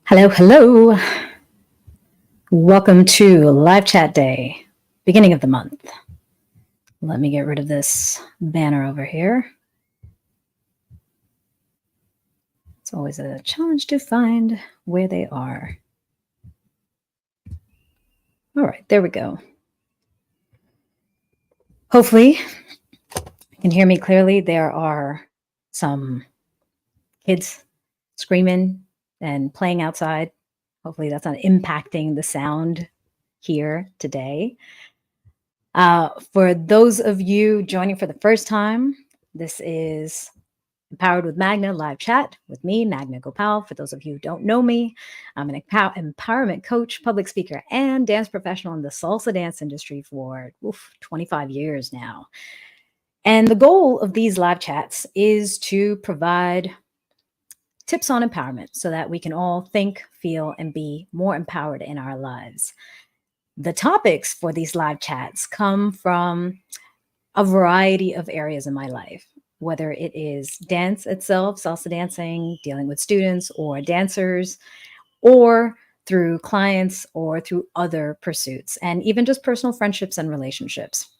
Hello, hello. Welcome to Live Chat Day, beginning of the month. Let me get rid of this banner over here. It's always a challenge to find where they are. All right, there we go. Hopefully, you can hear me clearly. There are some kids screaming and playing outside. Hopefully, that's not impacting the sound here today. For those of you joining for the first time, this is Empowered with Magna live chat with me, Magna Gopal. For those of you who don't know me, I'm an empowerment coach, public speaker, and dance professional in the salsa dance industry for 25 years now. And the goal of these live chats is to provide tips on empowerment so that we can all think, feel, and be more empowered in our lives. The topics for these live chats come from a variety of areas in my life, whether it is dance itself, salsa dancing, dealing with students or dancers, or through clients or through other pursuits, and even just personal friendships and relationships.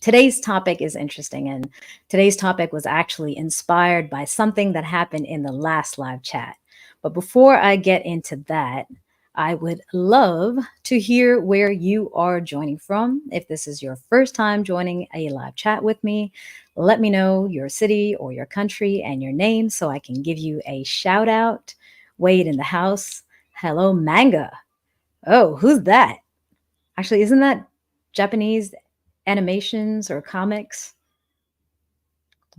Today's topic is interesting, and today's topic was actually inspired by something that happened in the last live chat. But before I get into that, I would love to hear where you are joining from. If this is your first time joining a live chat with me, let me know your city or your country and your name so I can give you a shout out. Wade in the house. Hello, manga. Oh, who's that? Actually, isn't that Japanese animations or comics?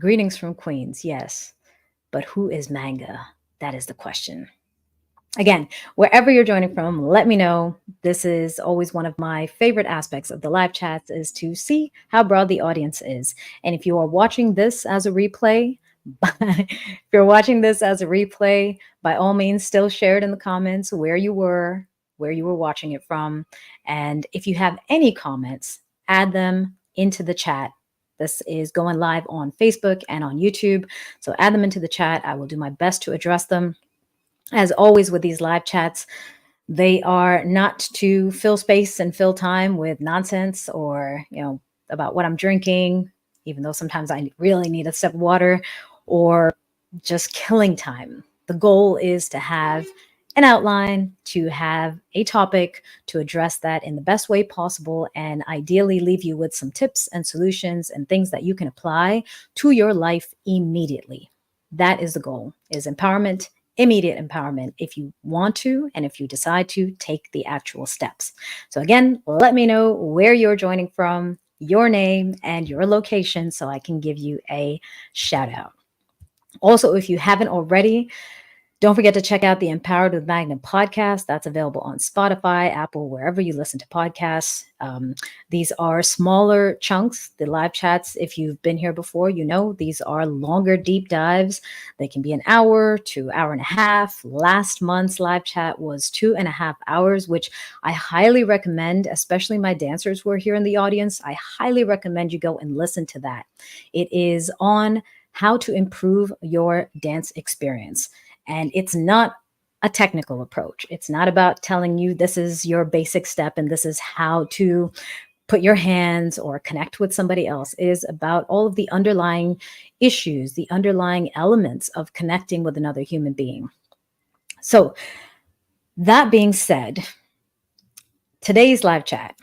Greetings from Queens, yes. But who is manga? That is the question. Again, wherever you're joining from, let me know. This is always one of my favorite aspects of the live chats, is to see how broad the audience is. And if you are watching this as a replay, by all means, still share it in the comments where you were watching it from. And if you have any comments, add them into the chat. This is going live on Facebook and on YouTube. So add them into the chat. I will do my best to address them. As always with these live chats, they are not to fill space and fill time with nonsense or, about what I'm drinking, even though sometimes I really need a sip of water, or just killing time. The goal is to have an outline, to have a topic, to address that in the best way possible, and ideally leave you with some tips and solutions and things that you can apply to your life immediately. That is the goal, is empowerment, immediate empowerment, if you want to, and if you decide to take the actual steps. So again, let me know where you're joining from, your name and your location, so I can give you a shout out. Also, if you haven't already, don't forget to check out the Empowered with Magna podcast. That's available on Spotify, Apple, wherever you listen to podcasts. These are smaller chunks. The live chats, if you've been here before, these are longer deep dives. They can be an hour to hour and a half. Last month's live chat was 2.5 hours, which I highly recommend, especially my dancers who are here in the audience. I highly recommend you go and listen to that. It is on how to improve your dance experience. And it's not a technical approach. It's not about telling you this is your basic step and this is how to put your hands or connect with somebody else. It is about all of the underlying issues, the underlying elements of connecting with another human being. So that being said, today's live chat,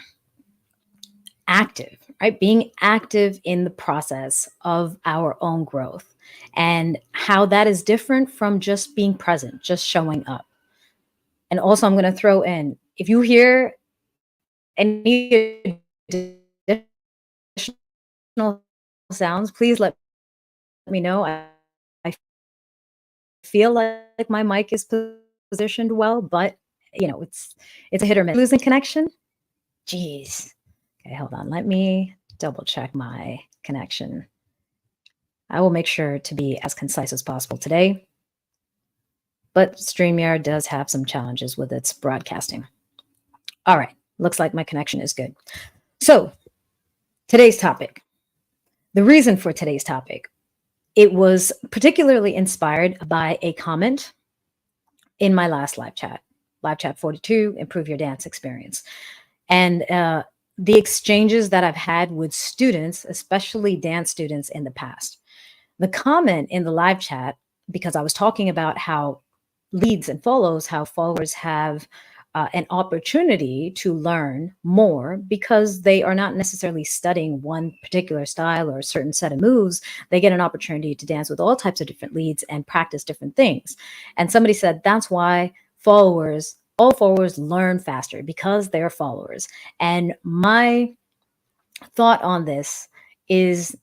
active, right? Being active in the process of our own growth, and how that is different from just being present, just showing up. And also, I'm going to throw in, if you hear any additional sounds, please let me know. I feel like my mic is positioned well, but it's a hit or miss. Losing connection? Jeez. Okay, hold on. Let me double check my connection. I will make sure to be as concise as possible today, but StreamYard does have some challenges with its broadcasting. All right, looks like my connection is good. So today's topic, the reason for today's topic, it was particularly inspired by a comment in my last live chat 42, improve your dance experience. And the exchanges that I've had with students, especially dance students in the past, the comment in the live chat, because I was talking about how leads and follows, how followers have an opportunity to learn more because they are not necessarily studying one particular style or a certain set of moves. They get an opportunity to dance with all types of different leads and practice different things. And somebody said that's why all followers learn faster, because they're followers. And my thought on this is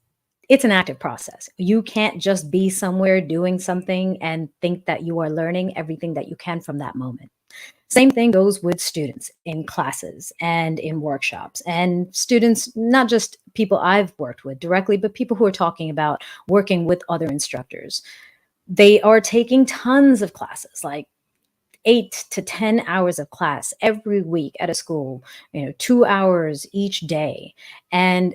it's an active process. You can't just be somewhere doing something and think that you are learning everything that you can from that moment. Same thing goes with students in classes and in workshops, and students, not just people I've worked with directly, but people who are talking about working with other instructors. They are taking tons of classes, like 8 to 10 hours of class every week at a school, 2 hours each day. And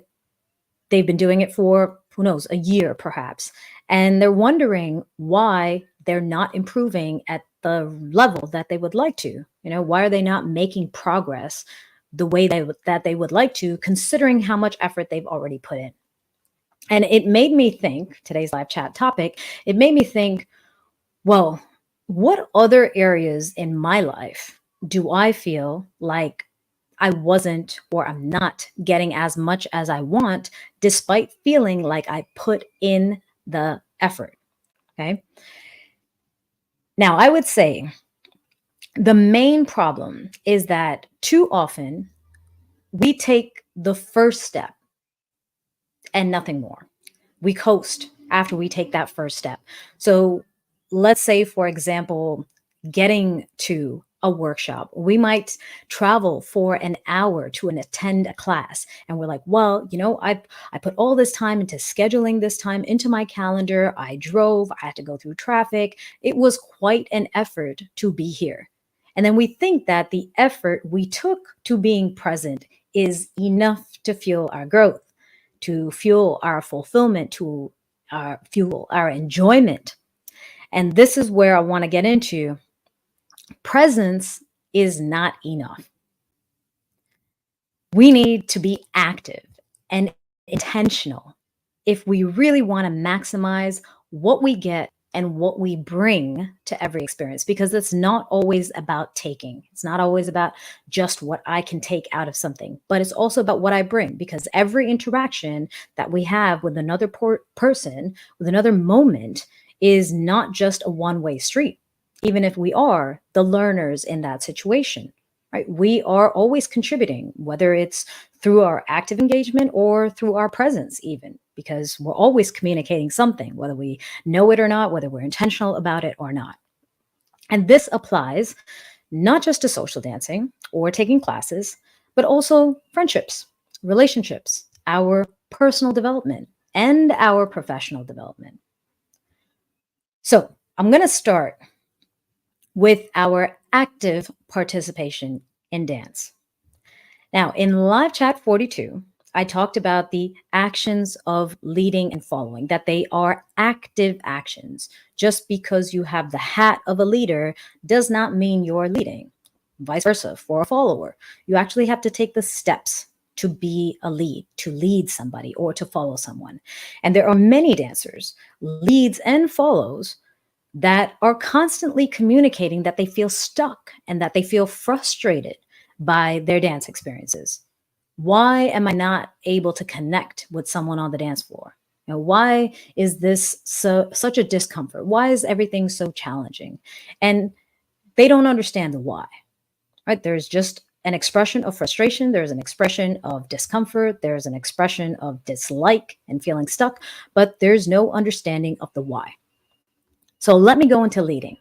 they've been doing it for, who knows, a year perhaps. And they're wondering why they're not improving at the level that they would like to. Why are they not making progress the way that they would like to, considering how much effort they've already put in? And it made me think, today's live chat topic, it made me think, well, what other areas in my life do I feel like I wasn't, or I'm not getting as much as I want, despite feeling like I put in the effort? Okay. Now, I would say the main problem is that too often we take the first step and nothing more. We coast after we take that first step. So let's say, for example, getting to a workshop, we might travel for an hour to attend a class. And we're like, well, I put all this time into scheduling this time into my calendar. I drove, I had to go through traffic. It was quite an effort to be here. And then we think that the effort we took to being present is enough to fuel our growth, to fuel our fulfillment, to fuel our enjoyment. And this is where I want to get into. Presence is not enough. We need to be active and intentional if we really want to maximize what we get and what we bring to every experience, because it's not always about taking. It's not always about just what I can take out of something, but it's also about what I bring, because every interaction that we have with another person, with another moment, is not just a one-way street, even if we are the learners in that situation. Right? We are always contributing, whether it's through our active engagement or through our presence, even, because we're always communicating something, whether we know it or not, whether we're intentional about it or not. And this applies not just to social dancing or taking classes, but also friendships, relationships, our personal development, and our professional development. So I'm going to start with our active participation in dance. Now, in live chat 42, I talked about the actions of leading and following, that they are active actions. Just because you have the hat of a leader does not mean you're leading. Vice versa for a follower. You actually have to take the steps to be a lead, to lead somebody or to follow someone. And there are many dancers, leads and follows, that are constantly communicating that they feel stuck and that they feel frustrated by their dance experiences. Why am I not able to connect with someone on the dance floor? Why is this such a discomfort? Why is everything so challenging? And they don't understand the why, right? There's just an expression of frustration. There's an expression of discomfort. There's an expression of dislike and feeling stuck, but there's no understanding of the why. So let me go into leading.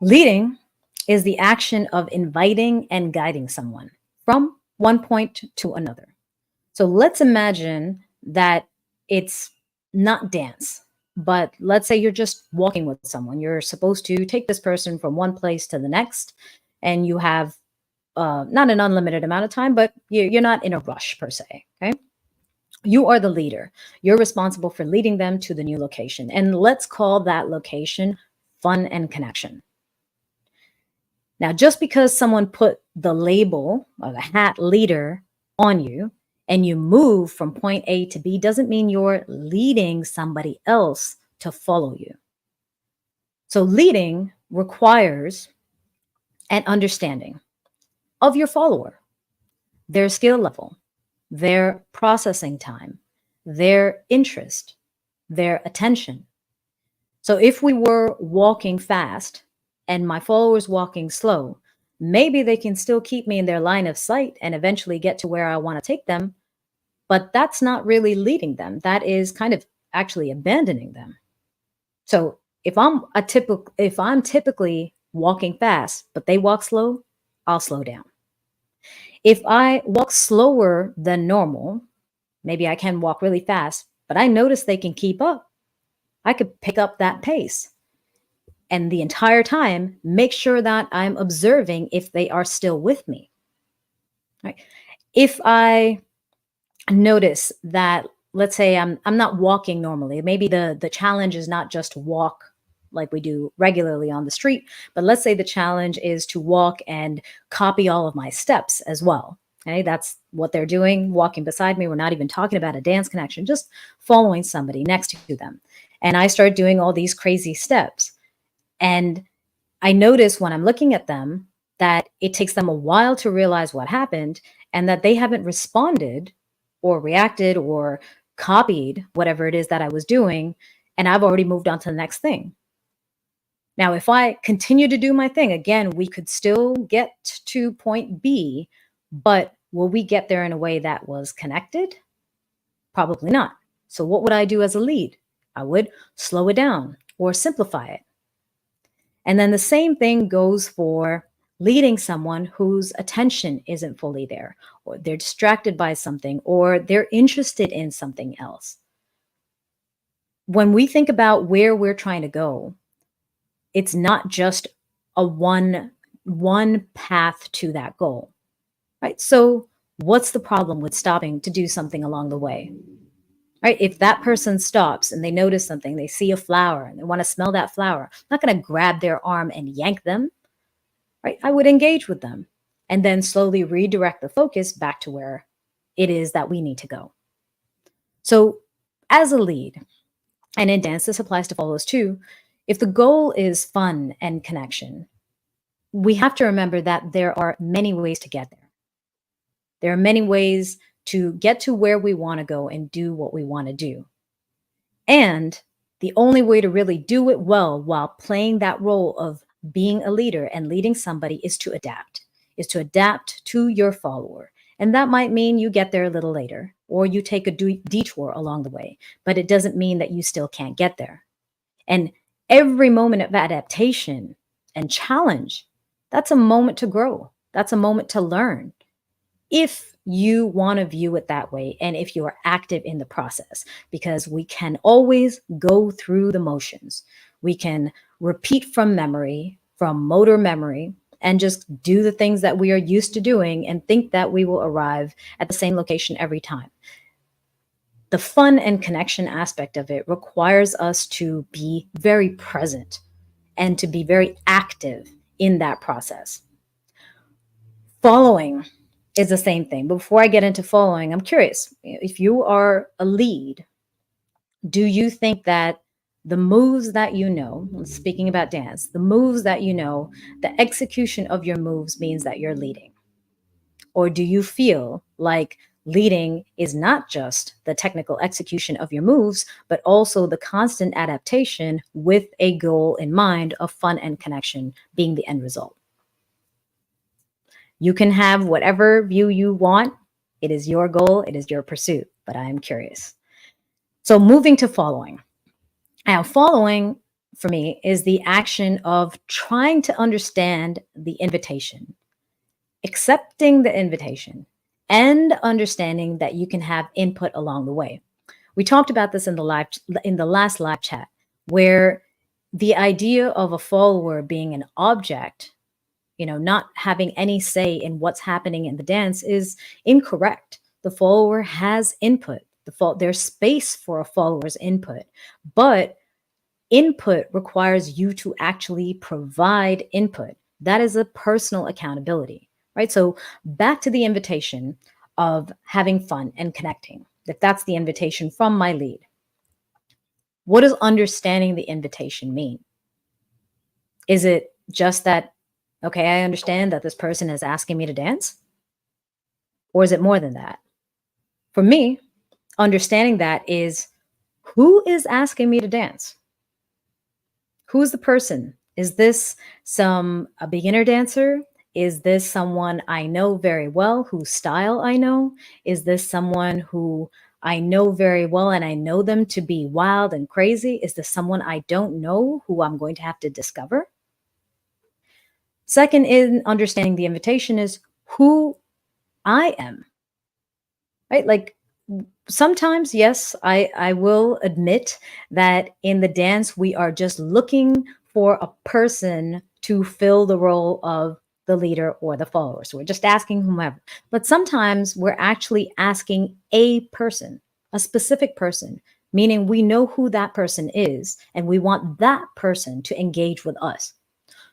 Leading is the action of inviting and guiding someone from one point to another. So let's imagine that it's not dance, but let's say you're just walking with someone. You're supposed to take this person from one place to the next, and you have not an unlimited amount of time, but you're not in a rush per se, okay? You are the leader. You're responsible for leading them to the new location. And let's call that location fun and connection. Now, just because someone put the label of a hat leader on you and you move from point A to B doesn't mean you're leading somebody else to follow you. So leading requires an understanding of your follower, their skill level, their processing time, their interest, their attention. So if we were walking fast and my followers walking slow, maybe they can still keep me in their line of sight and eventually get to where I want to take them, but that's not really leading them. That is kind of actually abandoning them. So if I'm typically walking fast, but they walk slow, I'll slow down. If I walk slower than normal, maybe I can walk really fast, but I notice they can keep up. I could pick up that pace. And the entire time, make sure that I'm observing if they are still with me. Right? If I notice that, let's say I'm not walking normally, maybe the challenge is not just walk like we do regularly on the street, but let's say the challenge is to walk and copy all of my steps as well. Okay, that's what they're doing, walking beside me. We're not even talking about a dance connection, just following somebody next to them. And I start doing all these crazy steps. And I notice when I'm looking at them that it takes them a while to realize what happened and that they haven't responded or reacted or copied whatever it is that I was doing. And I've already moved on to the next thing. Now, if I continue to do my thing, again, we could still get to point B, but will we get there in a way that was connected? Probably not. So what would I do as a lead? I would slow it down or simplify it. And then the same thing goes for leading someone whose attention isn't fully there, or they're distracted by something, or they're interested in something else. When we think about where we're trying to go, it's not just a one path to that goal, right? So what's the problem with stopping to do something along the way? Right? If that person stops and they notice something, they see a flower and they want to smell that flower, I'm not going to grab their arm and yank them, right? I would engage with them and then slowly redirect the focus back to where it is that we need to go. So as a lead, and in dance, this applies to follows too, if the goal is fun and connection, we have to remember that there are many ways to get there. There are many ways to get to where we want to go and do what we want to do. And the only way to really do it well while playing that role of being a leader and leading somebody is to adapt to your follower. And that might mean you get there a little later or you take a detour along the way, but it doesn't mean that you still can't get there. And every moment of adaptation and challenge, that's a moment to grow. That's a moment to learn. If you want to view it that way, and if you are active in the process, because we can always go through the motions. We can repeat from memory, from motor memory, and just do the things that we are used to doing and think that we will arrive at the same location every time. The fun and connection aspect of it requires us to be very present and to be very active in that process. Following is the same thing. Before I get into following, I'm curious, if you are a lead, do you think that the moves that you know, speaking about dance, the moves that you know, the execution of your moves means that you're leading? Or do you feel like leading is not just the technical execution of your moves, but also the constant adaptation with a goal in mind of fun and connection being the end result? You can have whatever view you want. It is your goal. It is your pursuit, but I am curious. So moving to following. Now, following for me is the action of trying to understand the invitation, accepting the invitation, and understanding that you can have input along the way. We talked about this in the last live chat, where the idea of a follower being an object, not having any say in what's happening in the dance is incorrect. The follower has input. There's space for a follower's input, but input requires you to actually provide input. That is a personal accountability, right? So back to the invitation of having fun and connecting. If that's the invitation from my lead, what does understanding the invitation mean? Is it just that, okay, I understand that this person is asking me to dance? Or is it more than that? For me, understanding that is, who is asking me to dance? Who's the person? Is this a beginner dancer? Is this someone I know very well, whose style I know? Is this someone who I know very well and I know them to be wild and crazy? Is this someone I don't know who I'm going to have to discover? Second, in understanding the invitation, is who I am, right? Like, sometimes, yes, I will admit that in the dance, we are just looking for a person to fill the role of the leader or the follower. So we're just asking whomever. But sometimes we're actually asking a person, a specific person, meaning we know who that person is and we want that person to engage with us.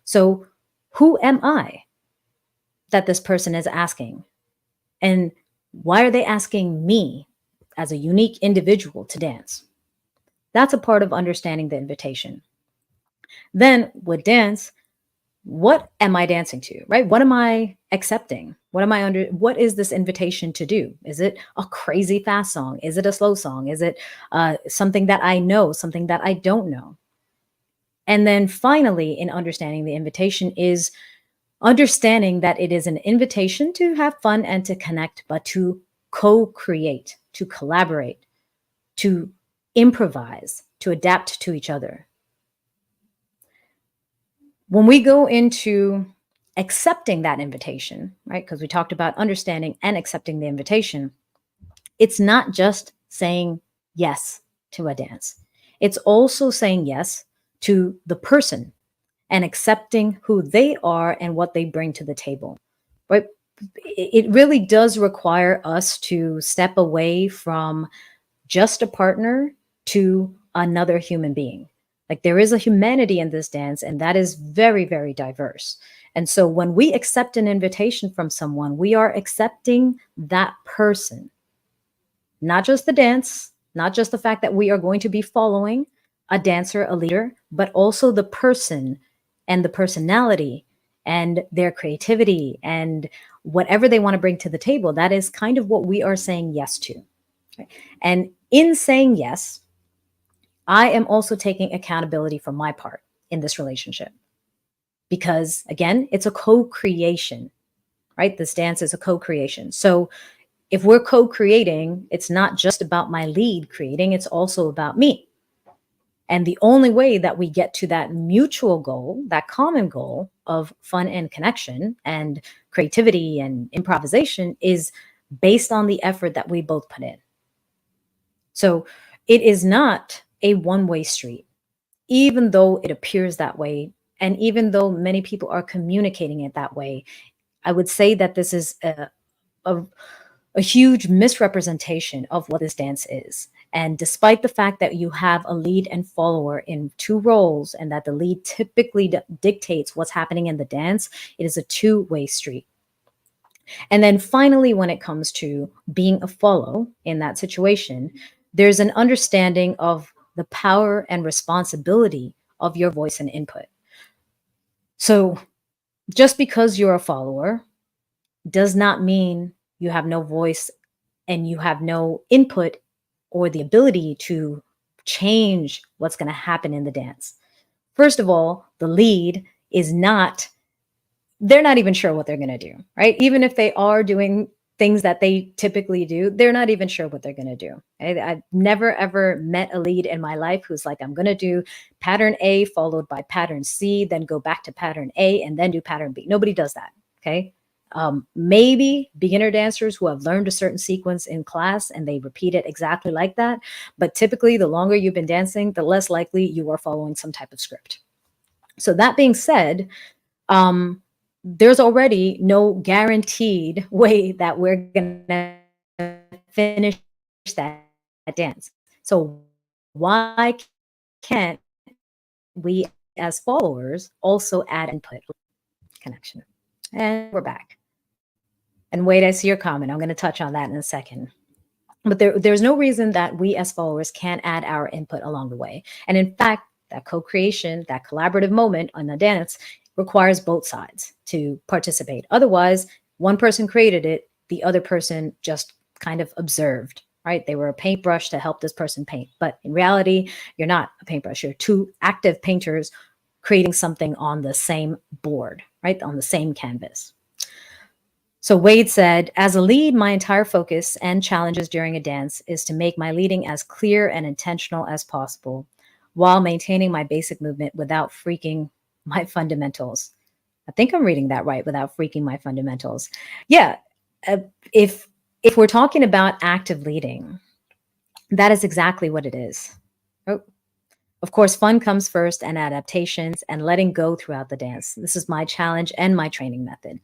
So who am I that this person is asking? And why are they asking me as a unique individual to dance? That's a part of understanding the invitation. Then with dance, what am I dancing to, right? What am I accepting? What is this invitation to do? Is it a crazy fast song? Is it a slow song? Is it something that I know, something that I don't know? And then finally, in understanding the invitation, is understanding that it is an invitation to have fun and to connect, but to co-create, to collaborate, to improvise, to adapt to each other. When we go into accepting that invitation, right? Because we talked about understanding and accepting the invitation, it's not just saying yes to a dance. It's also saying yes to the person and accepting who they are and what they bring to the table, right? It really does require us to step away from just a partner to another human being. Like, there is a humanity in this dance, and that is very, very diverse. And so when we accept an invitation from someone, we are accepting that person, not just the dance, not just the fact that we are going to be following a dancer, a leader, but also the person and the personality and their creativity and whatever they want to bring to the table. That is kind of what we are saying yes to. Okay? And in saying yes, I am also taking accountability for my part in this relationship, because again, it's a co-creation, right? This dance is a co-creation. So if we're co-creating, it's not just about my lead creating, it's also about me. And the only way that we get to that mutual goal, that common goal of fun and connection and creativity and improvisation, is based on the effort that we both put in. So it is not a one-way street, even though it appears that way. And even though many people are communicating it that way, I would say that this is a, a huge misrepresentation of what this dance is. And despite the fact that you have a lead and follower in two roles, and that the lead typically dictates what's happening in the dance, it is a two-way street. And then finally, when it comes to being a follow in that situation, there's an understanding of the power and responsibility of your voice and input. So just because you're a follower does not mean you have no voice and you have no input or the ability to change what's going to happen in the dance. First of all, the lead is not, they're not even sure what they're going to do, right? Even if they are doing things that they typically do, they're not even sure what they're going to do. I've never ever met a lead in my life who's like, I'm going to do pattern A followed by pattern C, then go back to pattern A and then do pattern B. Nobody does that. Okay. Maybe beginner dancers who have learned a certain sequence in class and they repeat it exactly like that. But typically, the longer you've been dancing, the less likely you are following some type of script. So that being said, there's already no guaranteed way that we're going to finish that dance. So why can't we as followers also add input? connection. And we're back. And wait, I see your comment. I'm going to touch on that in a second. But there's no reason that we as followers can't add our input along the way. And in fact, that co-creation, that collaborative moment on the dance requires both sides to participate. Otherwise, one person created it, the other person just kind of observed, right? They were a paintbrush to help this person paint. But in reality, you're not a paintbrush. You're two active painters creating something on the same board, right? On the same canvas. So Wade said, as a lead, my entire focus and challenges during a dance is to make my leading as clear and intentional as possible while maintaining my basic movement without freaking my fundamentals. I think I'm reading that right, without freaking my fundamentals. Yeah, if we're talking about active leading, that is exactly what it is. Oh, of course, fun comes first and adaptations and letting go throughout the dance. This is my challenge and my training method.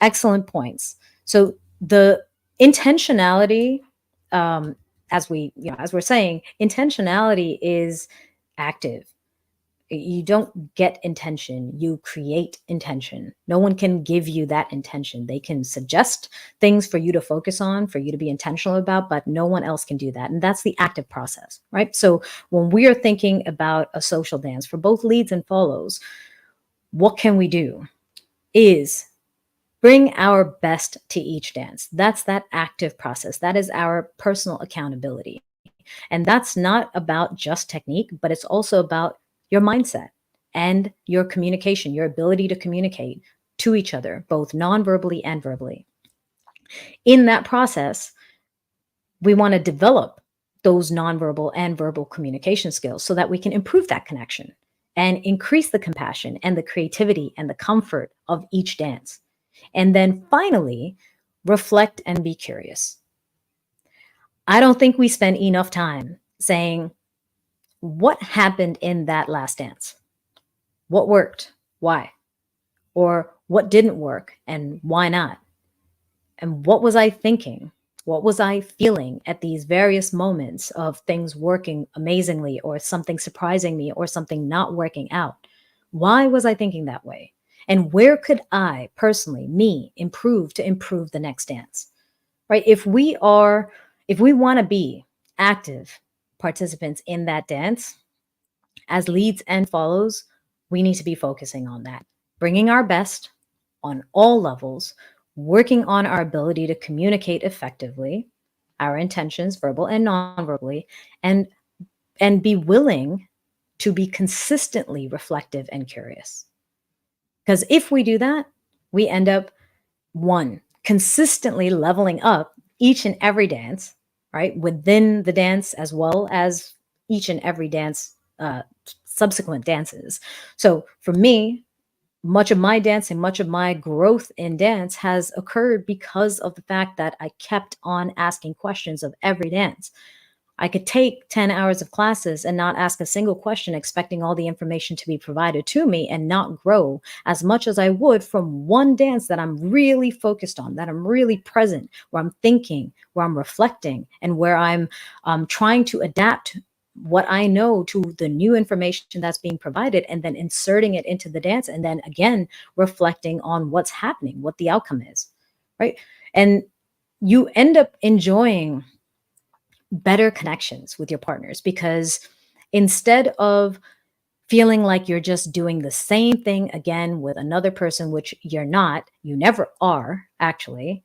Excellent points. So the intentionality, as we're saying, intentionality is active. You don't get intention, you create intention. No one can give you that intention. They can suggest things for you to focus on, for you to be intentional about, but no one else can do that. And that's the active process, right? So when we are thinking about a social dance for both leads and follows, what can we do is bring our best to each dance. That's that active process. That is our personal accountability. And that's not about just technique, but it's also about your mindset and your communication, your ability to communicate to each other, both non-verbally and verbally. In that process, we want to develop those nonverbal and verbal communication skills so that we can improve that connection and increase the compassion and the creativity and the comfort of each dance. And then finally, reflect and be curious. I don't think we spend enough time saying, what happened in that last dance? What worked? Why? Or what didn't work and why not? And what was I thinking? What was I feeling at these various moments of things working amazingly or something surprising me or something not working out? Why was I thinking that way? And where could I personally, me, improve to improve the next dance? Right? If we want to be active participants in that dance, as leads and follows, we need to be focusing on that, bringing our best on all levels, working on our ability to communicate effectively, our intentions, verbal and non-verbally, and be willing to be consistently reflective and curious. Because if we do that, we end up, one, consistently leveling up each and every dance, right? Within the dance as well as each and every dance, subsequent dances. So for me, much of my dancing, much of my growth in dance has occurred because of the fact that I kept on asking questions of every dance. I could take 10 hours of classes and not ask a single question, expecting all the information to be provided to me and not grow as much as I would from one dance that I'm really focused on, that I'm really present, where I'm thinking, where I'm reflecting, and where I'm trying to adapt what I know to the new information that's being provided and then inserting it into the dance. And then again, reflecting on what's happening, what the outcome is, right? And you end up enjoying better connections with your partners because instead of feeling like you're just doing the same thing again with another person, which you're not, you never are actually,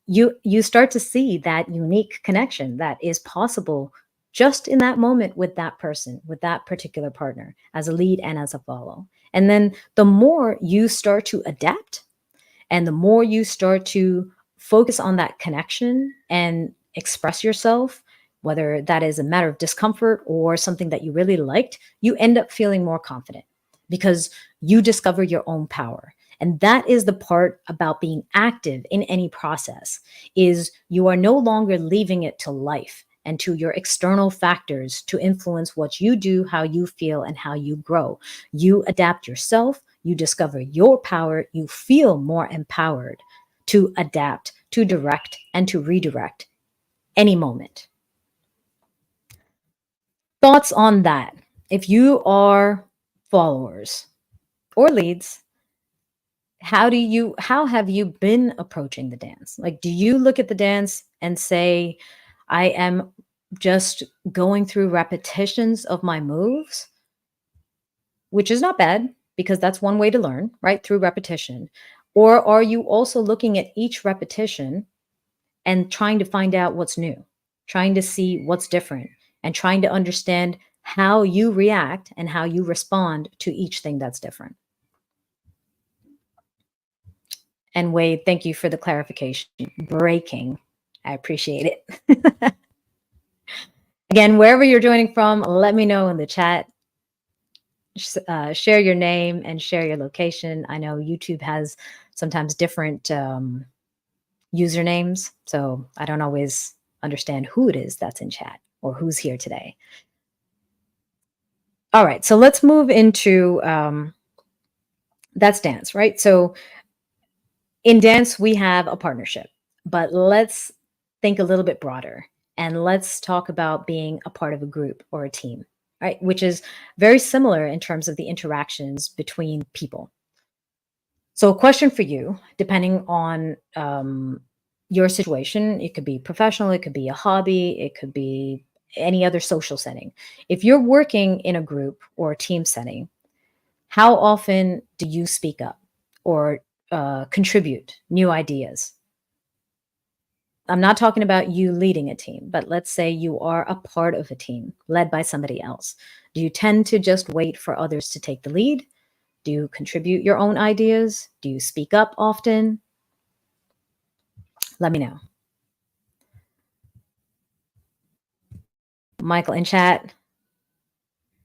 you start to see that unique connection that is possible just in that moment with that person, with that particular partner, as a lead and as a follow. And then the more you start to adapt and the more you start to focus on that connection and express yourself, whether that is a matter of discomfort or something that you really liked, you end up feeling more confident because you discover your own power. And that is the part about being active in any process, is you are no longer leaving it to life and to your external factors to influence what you do, how you feel, and how you grow. You adapt yourself, you discover your power, you feel more empowered to adapt, to direct, and to redirect any moment. Thoughts on that? If you are followers or leads, how have you been approaching the dance? Like, do you look at the dance and say, I am just going through repetitions of my moves, which is not bad because that's one way to learn, right? Through repetition. Or are you also looking at each repetition and trying to find out what's new, trying to see what's different, and trying to understand how you react and how you respond to each thing that's different? And Wade, thank you for the clarification. Breaking. I appreciate it. Again, wherever you're joining from, let me know in the chat. Share your name and share your location. I know YouTube has sometimes different usernames, so I don't always understand who it is that's in chat or who's here today. All right, so let's move into that's dance, right? So in dance, we have a partnership, but let's think a little bit broader and let's talk about being a part of a group or a team, right? Which is very similar in terms of the interactions between people. So, a question for you, depending on your situation, it could be professional, it could be a hobby, it could be any other social setting. If you're working in a group or a team setting, how often do you speak up or contribute new ideas? I'm not talking about you leading a team, but let's say you are a part of a team led by somebody else. Do you tend to just wait for others to take the lead? Do you contribute your own ideas? Do you speak up often? Let me know. Michael in chat,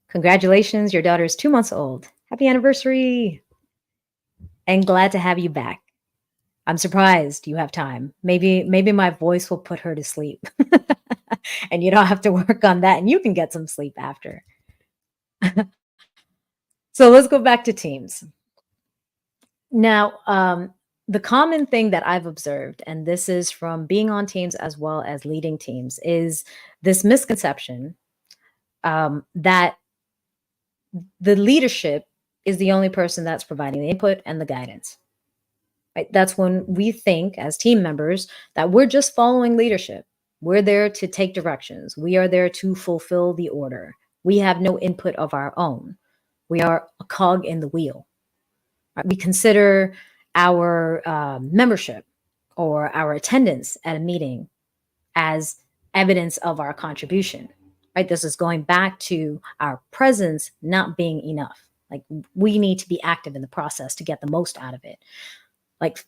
congratulations, your daughter is 2 months old. Happy anniversary. And glad to have you back. I'm surprised you have time. Maybe my voice will put her to sleep. And you don't have to work on that and you can get some sleep after. So let's go back to teams. Now, the common thing that I've observed, and this is from being on teams as well as leading teams, is this misconception that the leadership is the only person that's providing the input and the guidance. Right? That's when we think as team members that we're just following leadership. We're there to take directions. We are there to fulfill the order. We have no input of our own. We are a cog in the wheel. Right? We consider our membership or our attendance at a meeting as evidence of our contribution. Right? This is going back to our presence not being enough. Like, we need to be active in the process to get the most out of it. Like,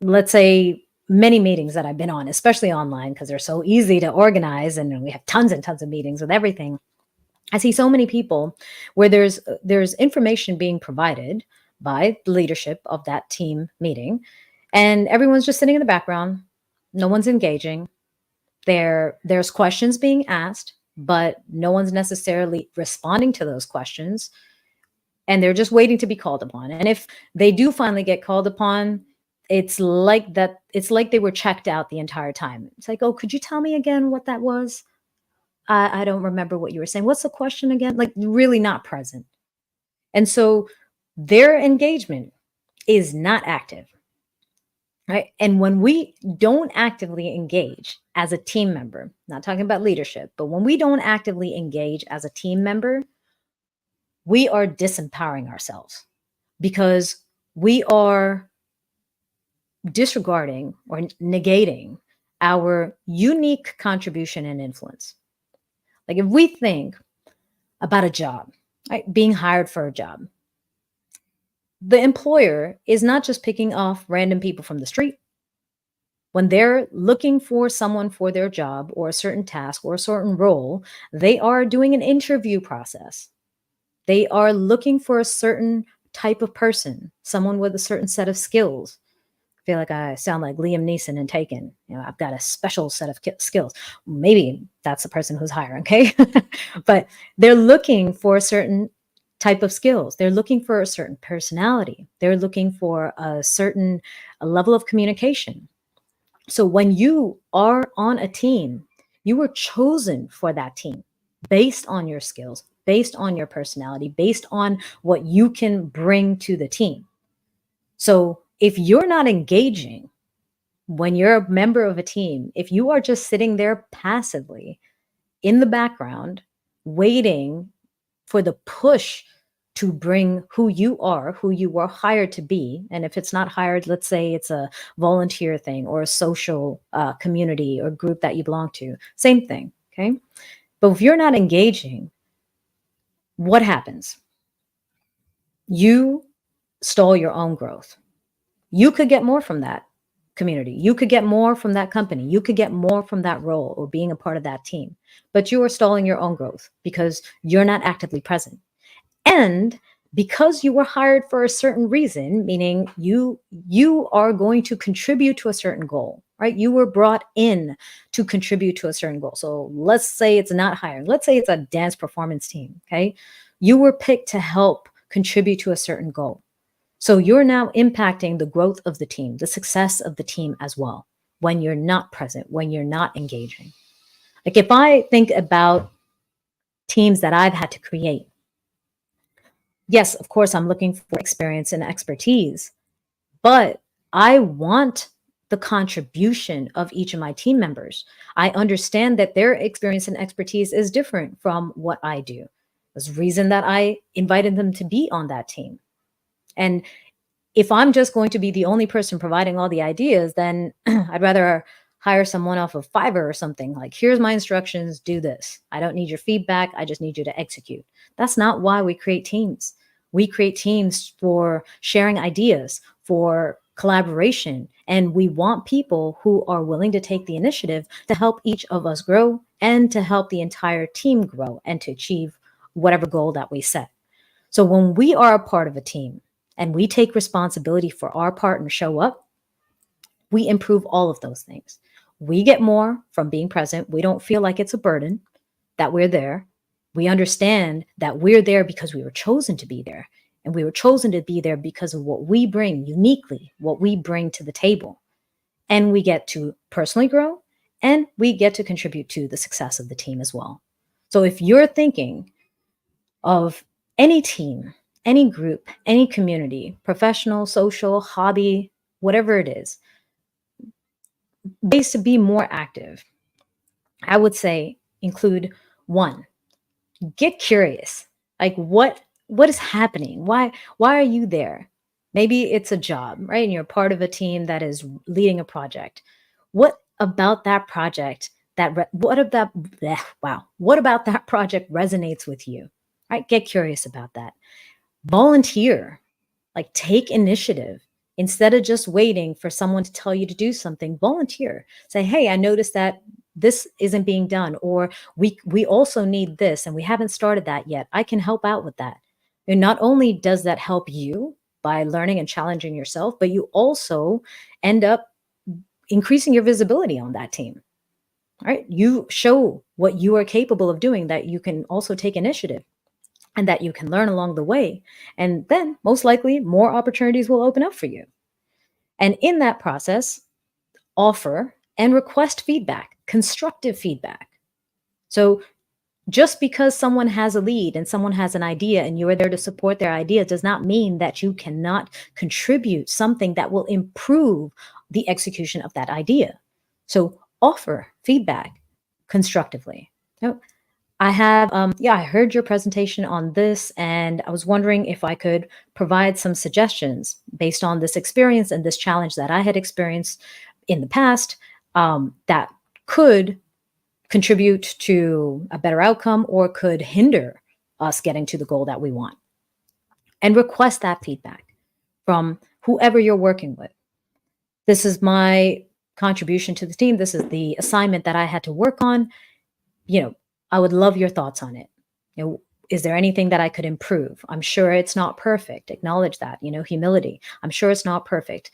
let's say many meetings that I've been on, especially online, because they're so easy to organize and we have tons and tons of meetings with everything. I see so many people where there's information being provided by the leadership of that team meeting, and everyone's just sitting in the background. No one's engaging. There's questions being asked, but no one's necessarily responding to those questions, and they're just waiting to be called upon. And if they do finally get called upon, it's like they were checked out the entire time. It's like, oh, could you tell me again what that was? I don't remember what you were saying. What's the question again? Like, really not present. And so their engagement is not active. Right. And when we don't actively engage as a team member, not talking about leadership, but when we don't actively engage as a team member, we are disempowering ourselves because we are disregarding or negating our unique contribution and influence. Like, if we think about a job, right, being hired for a job, the employer is not just picking off random people from the street. When they're looking for someone for their job or a certain task or a certain role, they are doing an interview process. They are looking for a certain type of person, someone with a certain set of skills. I feel like I sound like Liam Neeson in Taken. I've got a special set of skills. Maybe that's the person who's hiring, okay? But they're looking for a certain type of skills. They're looking for a certain personality. They're looking for a certain level of communication. So when you are on a team, you were chosen for that team based on your skills, based on your personality, based on what you can bring to the team. So if you're not engaging when you're a member of a team, if you are just sitting there passively in the background, waiting for the push to bring who you were hired to be. And if it's not hired, let's say it's a volunteer thing or a social community or group that you belong to, same thing. Okay. But if you're not engaging, what happens? You stall your own growth. You could get more from that community. You could get more from that company. You could get more from that role or being a part of that team, but you are stalling your own growth because you're not actively present. And because you were hired for a certain reason, meaning you are going to contribute to a certain goal, right? You were brought in to contribute to a certain goal. So let's say it's not hiring. Let's say it's a dance performance team, okay? You were picked to help contribute to a certain goal. So you're now impacting the growth of the team, the success of the team as well, when you're not present, when you're not engaging. Like if I think about teams that I've had to create, yes, of course, I'm looking for experience and expertise, but I want the contribution of each of my team members. I understand that their experience and expertise is different from what I do. There's a reason that I invited them to be on that team. And if I'm just going to be the only person providing all the ideas, then I'd rather hire someone off of Fiverr or something. Like, here's my instructions, do this. I don't need your feedback. I just need you to execute. That's not why we create teams. We create teams for sharing ideas, for collaboration, and we want people who are willing to take the initiative to help each of us grow and to help the entire team grow and to achieve whatever goal that we set. So when we are a part of a team and we take responsibility for our part and show up, we improve all of those things. We get more from being present. We don't feel like it's a burden that we're there. We understand that we're there because we were chosen to be there. And we were chosen to be there because of what we bring uniquely, what we bring to the table. And we get to personally grow and we get to contribute to the success of the team as well. So if you're thinking of any team, any group, any community, professional, social, hobby, whatever it is, ways to be more active, I would say include one, get curious. Like what is happening? Why are you there? Maybe it's a job, right? And you're part of a team that is leading a project. What about that project what about that project resonates with you? Right? Get curious about that. Volunteer, like take initiative. Instead of just waiting for someone to tell you to do something, volunteer. Say, hey, I noticed that this isn't being done, or we also need this and we haven't started that yet. I can help out with that. And not only does that help you by learning and challenging yourself, but you also end up increasing your visibility on that team. Right? You show what you are capable of doing, that you can also take initiative and that you can learn along the way. And then most likely more opportunities will open up for you. And in that process, offer and request feedback, constructive feedback. So just because someone has a lead and someone has an idea and you are there to support their idea does not mean that you cannot contribute something that will improve the execution of that idea. So offer feedback constructively. Now, I have, I heard your presentation on this, and I was wondering if I could provide some suggestions based on this experience and this challenge that I had experienced in the past that could contribute to a better outcome or could hinder us getting to the goal that we want. And request that feedback from whoever you're working with. This is my contribution to the team. This is the assignment that I had to work on. I would love your thoughts on it. Is there anything that I could improve? I'm sure it's not perfect. Acknowledge that, humility. I'm sure it's not perfect.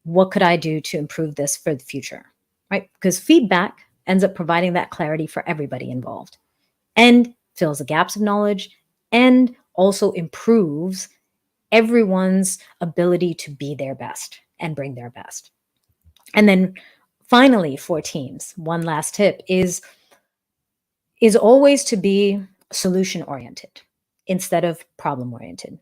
What could I do to improve this for the future? Right? Because feedback ends up providing that clarity for everybody involved and fills the gaps of knowledge and also improves everyone's ability to be their best and bring their best. And then finally, for teams, one last tip is always to be solution-oriented instead of problem-oriented.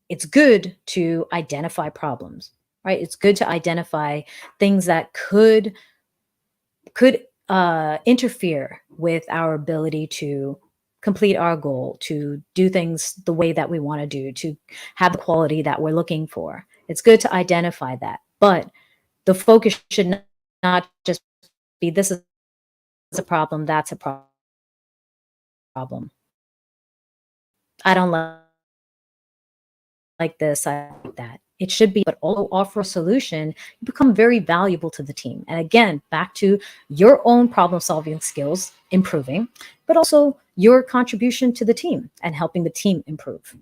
It's good to identify problems, right? It's good to identify things that could interfere with our ability to complete our goal, to do things the way that we want to do, to have the quality that we're looking for. It's good to identify that. But the focus should not just be this is a problem, that's a problem. I don't like this, I like that. It should be, but also offer a solution. You become very valuable to the team. And again, back to your own problem solving skills improving, but also your contribution to the team and helping the team improve. I'm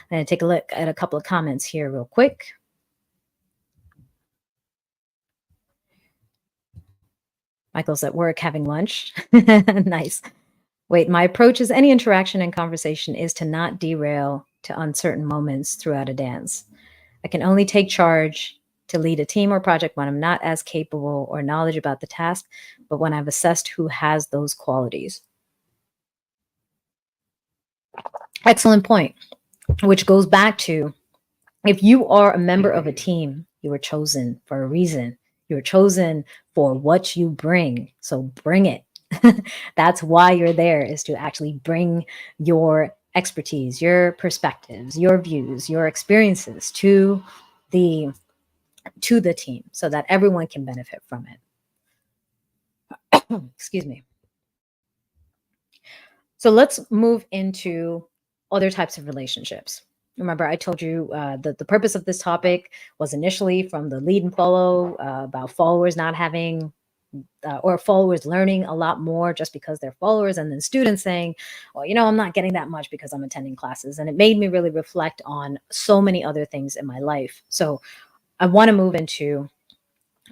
going to take a look at a couple of comments here real quick. Michael's at work having lunch. Nice. Wait, my approach is any interaction and conversation is to not derail to uncertain moments throughout a dance. I can only take charge to lead a team or project when I'm not as capable or knowledge about the task, but when I've assessed who has those qualities. Excellent point, which goes back to if you are a member of a team, you were chosen for a reason. You were chosen for what you bring. So bring it. That's why you're there, is to actually bring your expertise, your perspectives, your views, your experiences to the team so that everyone can benefit from it. Excuse me. So let's move into other types of relationships. Remember, I told you that the purpose of this topic was initially from the lead and follow about followers not having or followers learning a lot more just because they're followers, and then students saying, well, I'm not getting that much because I'm attending classes. And it made me really reflect on so many other things in my life. So I want to move into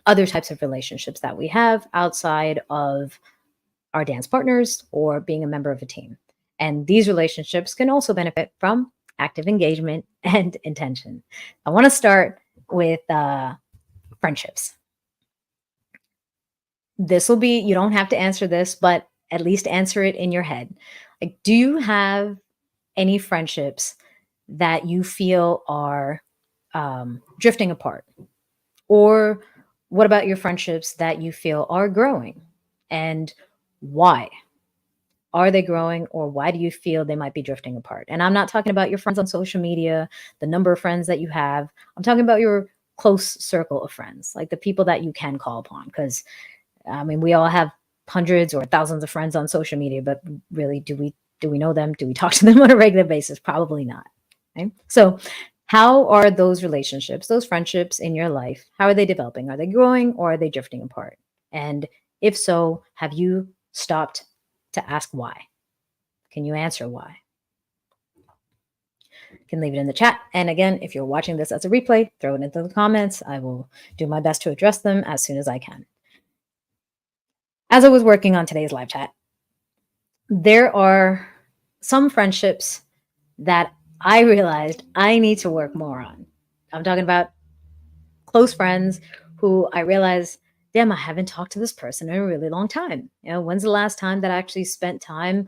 other types of relationships that we have outside of our dance partners or being a member of a team. And these relationships can also benefit from active engagement and intention. I want to start with friendships. This will be, you don't have to answer this, but at least answer it in your head. Like, do you have any friendships that you feel are drifting apart? Or what about your friendships that you feel are growing? And why? Are they growing, or why do you feel they might be drifting apart? And I'm not talking about your friends on social media, the number of friends that you have. I'm talking about your close circle of friends, like the people that you can call upon. Because we all have hundreds or thousands of friends on social media, but really, do we know them? Do we talk to them on a regular basis? Probably not. Okay? So how are those relationships, those friendships in your life, how are they developing? Are they growing, or are they drifting apart? And if so, have you stopped to ask why? Can you answer why? You can leave it in the chat. And again, if you're watching this as a replay, throw it into the comments. I will do my best to address them as soon as I can. As I was working on today's live chat, there are some friendships that I realized I need to work more on. I'm talking about close friends who I realized, damn, I haven't talked to this person in a really long time. When's the last time that I actually spent time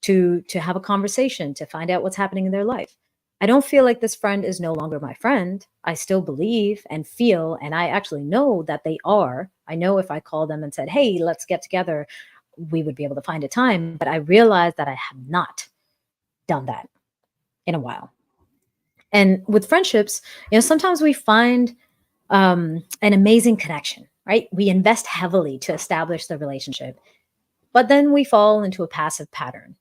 to have a conversation, to find out what's happening in their life? I don't feel like this friend is no longer my friend. I still believe and feel, and I actually know that they are. I know if I called them and said, hey, let's get together, we would be able to find a time. But I realized that I have not done that in a while. And with friendships, sometimes we find an amazing connection, right? We invest heavily to establish the relationship, but then we fall into a passive pattern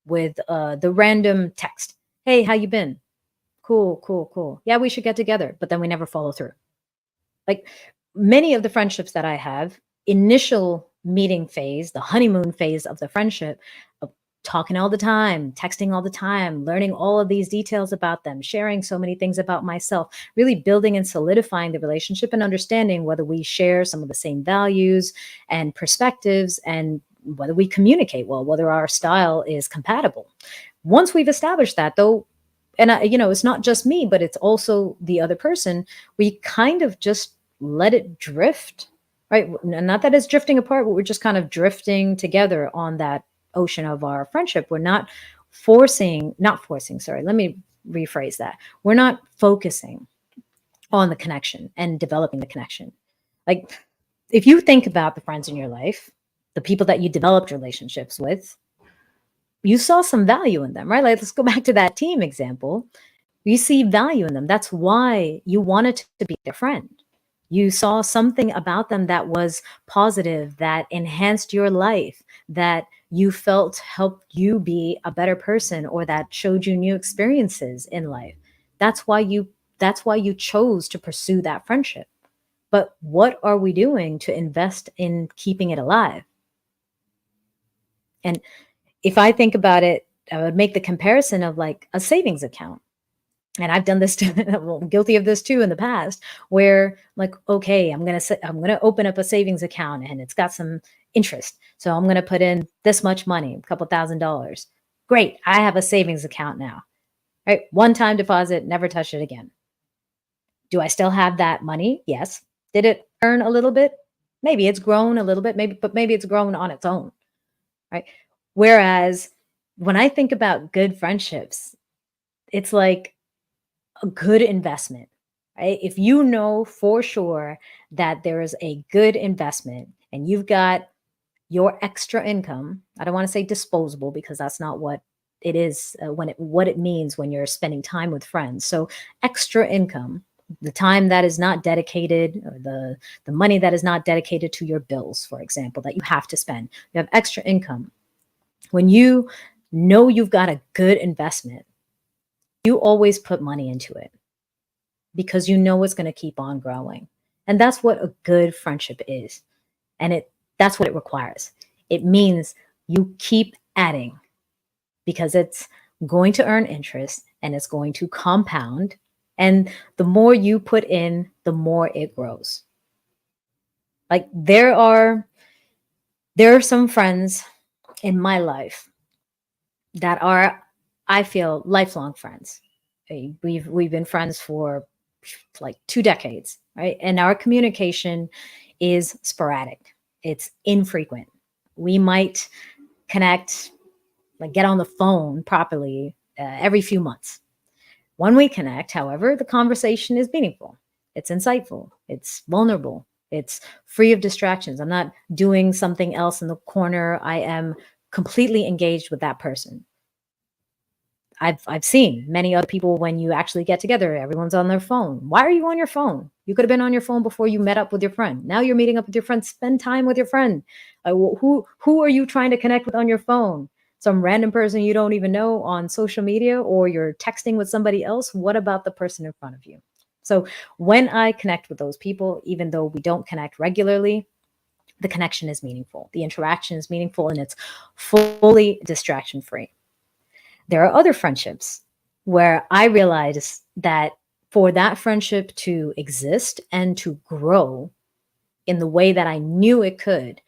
with the random text. Hey, how you been? Cool, cool, cool. Yeah, we should get together. But then we never follow through. Like many of the friendships that I have, initial meeting phase, the honeymoon phase of the friendship, of talking all the time, texting all the time, learning all of these details about them, sharing so many things about myself, really building and solidifying the relationship and understanding whether we share some of the same values and perspectives, and whether we communicate well, whether our style is compatible. Once we've established that, though, and it's not just me, but it's also the other person, we kind of just let it drift, right? Not that it's drifting apart, but we're just kind of drifting together on that ocean of our friendship. We're not forcing, sorry, let me rephrase that. We're not focusing on the connection and developing the connection. Like, if you think about the friends in your life, the people that you developed relationships with, you saw some value in them, right? Like, let's go back to that team example. You see value in them. That's why you wanted to be their friend. You saw something about them that was positive, that enhanced your life, that you felt helped you be a better person, or that showed you new experiences in life. That's why you chose to pursue that friendship. But what are we doing to invest in keeping it alive? And if I think about it, I would make the comparison of like a savings account. And I've done this too, well, guilty of this too in the past, where like, okay, I'm gonna open up a savings account and it's got some interest. So I'm gonna put in this much money, a couple $1,000s. Great, I have a savings account now. Right? One-time deposit, never touch it again. Do I still have that money? Yes. Did it earn a little bit? Maybe it's grown a little bit, but maybe it's grown on its own. Right? Whereas when I think about good friendships, it's like a good investment, right? If you know for sure that there is a good investment and you've got your extra income, I don't want to say disposable because that's not what it is what it means when you're spending time with friends. So extra income, the time that is not dedicated, or the money that is not dedicated to your bills, for example, that you have to spend. You have extra income. When you know you've got a good investment, you always put money into it because you know it's going to keep on growing. And that's what a good friendship is. And that's what it requires. It means you keep adding because it's going to earn interest and it's going to compound. And the more you put in, the more it grows. Like there are some friends in my life that are, I feel, lifelong friends. We've been friends for like 2 decades, right? And our communication is sporadic. It's infrequent. We might connect, like get on the phone properly every few months. When we connect, however, the conversation is meaningful. It's insightful. It's vulnerable. It's free of distractions. I'm not doing something else in the corner. I am completely engaged with that person. I've seen many other people when you actually get together, everyone's on their phone. Why are you on your phone? You could have been on your phone before you met up with your friend. Now you're meeting up with your friend. Spend time with your friend. Who are you trying to connect with on your phone? Some random person you don't even know on social media, or you're texting with somebody else? What about the person in front of you? So when I connect with those people, even though we don't connect regularly, the connection is meaningful. The interaction is meaningful, and it's fully distraction free. There are other friendships where I realize that for that friendship to exist and to grow in the way that I knew it could,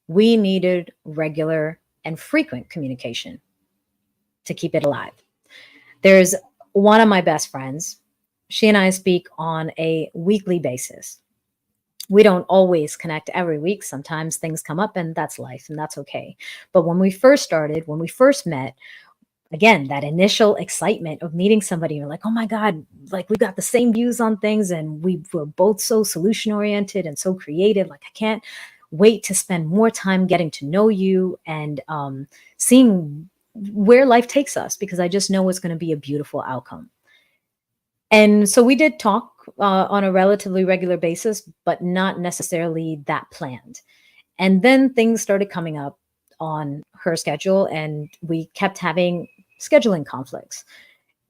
we needed regular and frequent communication to keep it alive. There's one of my best friends. She and I speak on a weekly basis. We don't always connect every week. Sometimes things come up and that's life and that's okay. But when we first met, again, that initial excitement of meeting somebody, you're like, oh my God, like we got the same views on things and we were both so solution oriented and so creative. Like I can't wait to spend more time getting to know you and seeing where life takes us, because I just know it's going to be a beautiful outcome. And so we did talk on a relatively regular basis, but not necessarily that planned. And then things started coming up on her schedule and we kept having scheduling conflicts.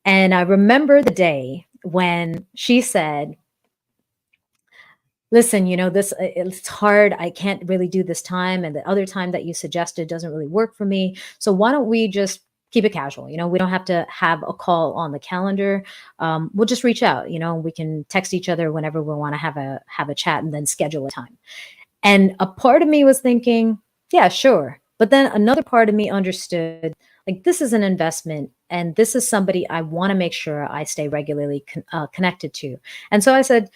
And I remember the day when she said, listen, it's hard. I can't really do this time. And the other time that you suggested doesn't really work for me. So why don't we just keep it casual? We don't have to have a call on the calendar. We'll just reach out, we can text each other whenever we want to have a chat and then schedule a time. And a part of me was thinking, yeah, sure. But then another part of me understood, like, this is an investment and this is somebody I want to make sure I stay regularly connected to. And so I said,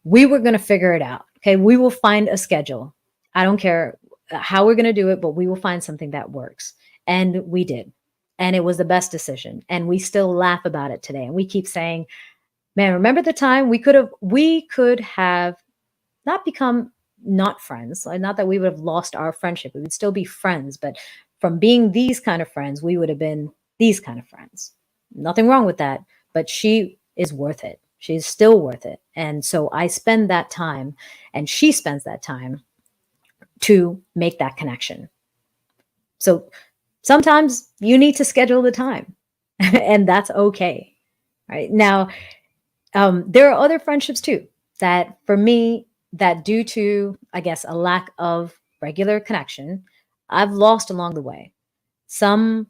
we were going to figure it out. Okay. We will find a schedule. I don't care how we're going to do it, but we will find something that works. And we did. And it was the best decision. And we still laugh about it today. And we keep saying, Man, remember the time we could have not become not friends. Like, not that we would have lost our friendship. We would still be friends, but from being these kind of friends, we would have been these kind of friends. Nothing wrong with that, but she is worth it. She's still worth it. And so I spend that time and she spends that time to make that connection. So sometimes you need to schedule the time and that's okay. Right now, there are other friendships too that for me, that due to, I guess, a lack of regular connection, I've lost along the way. Some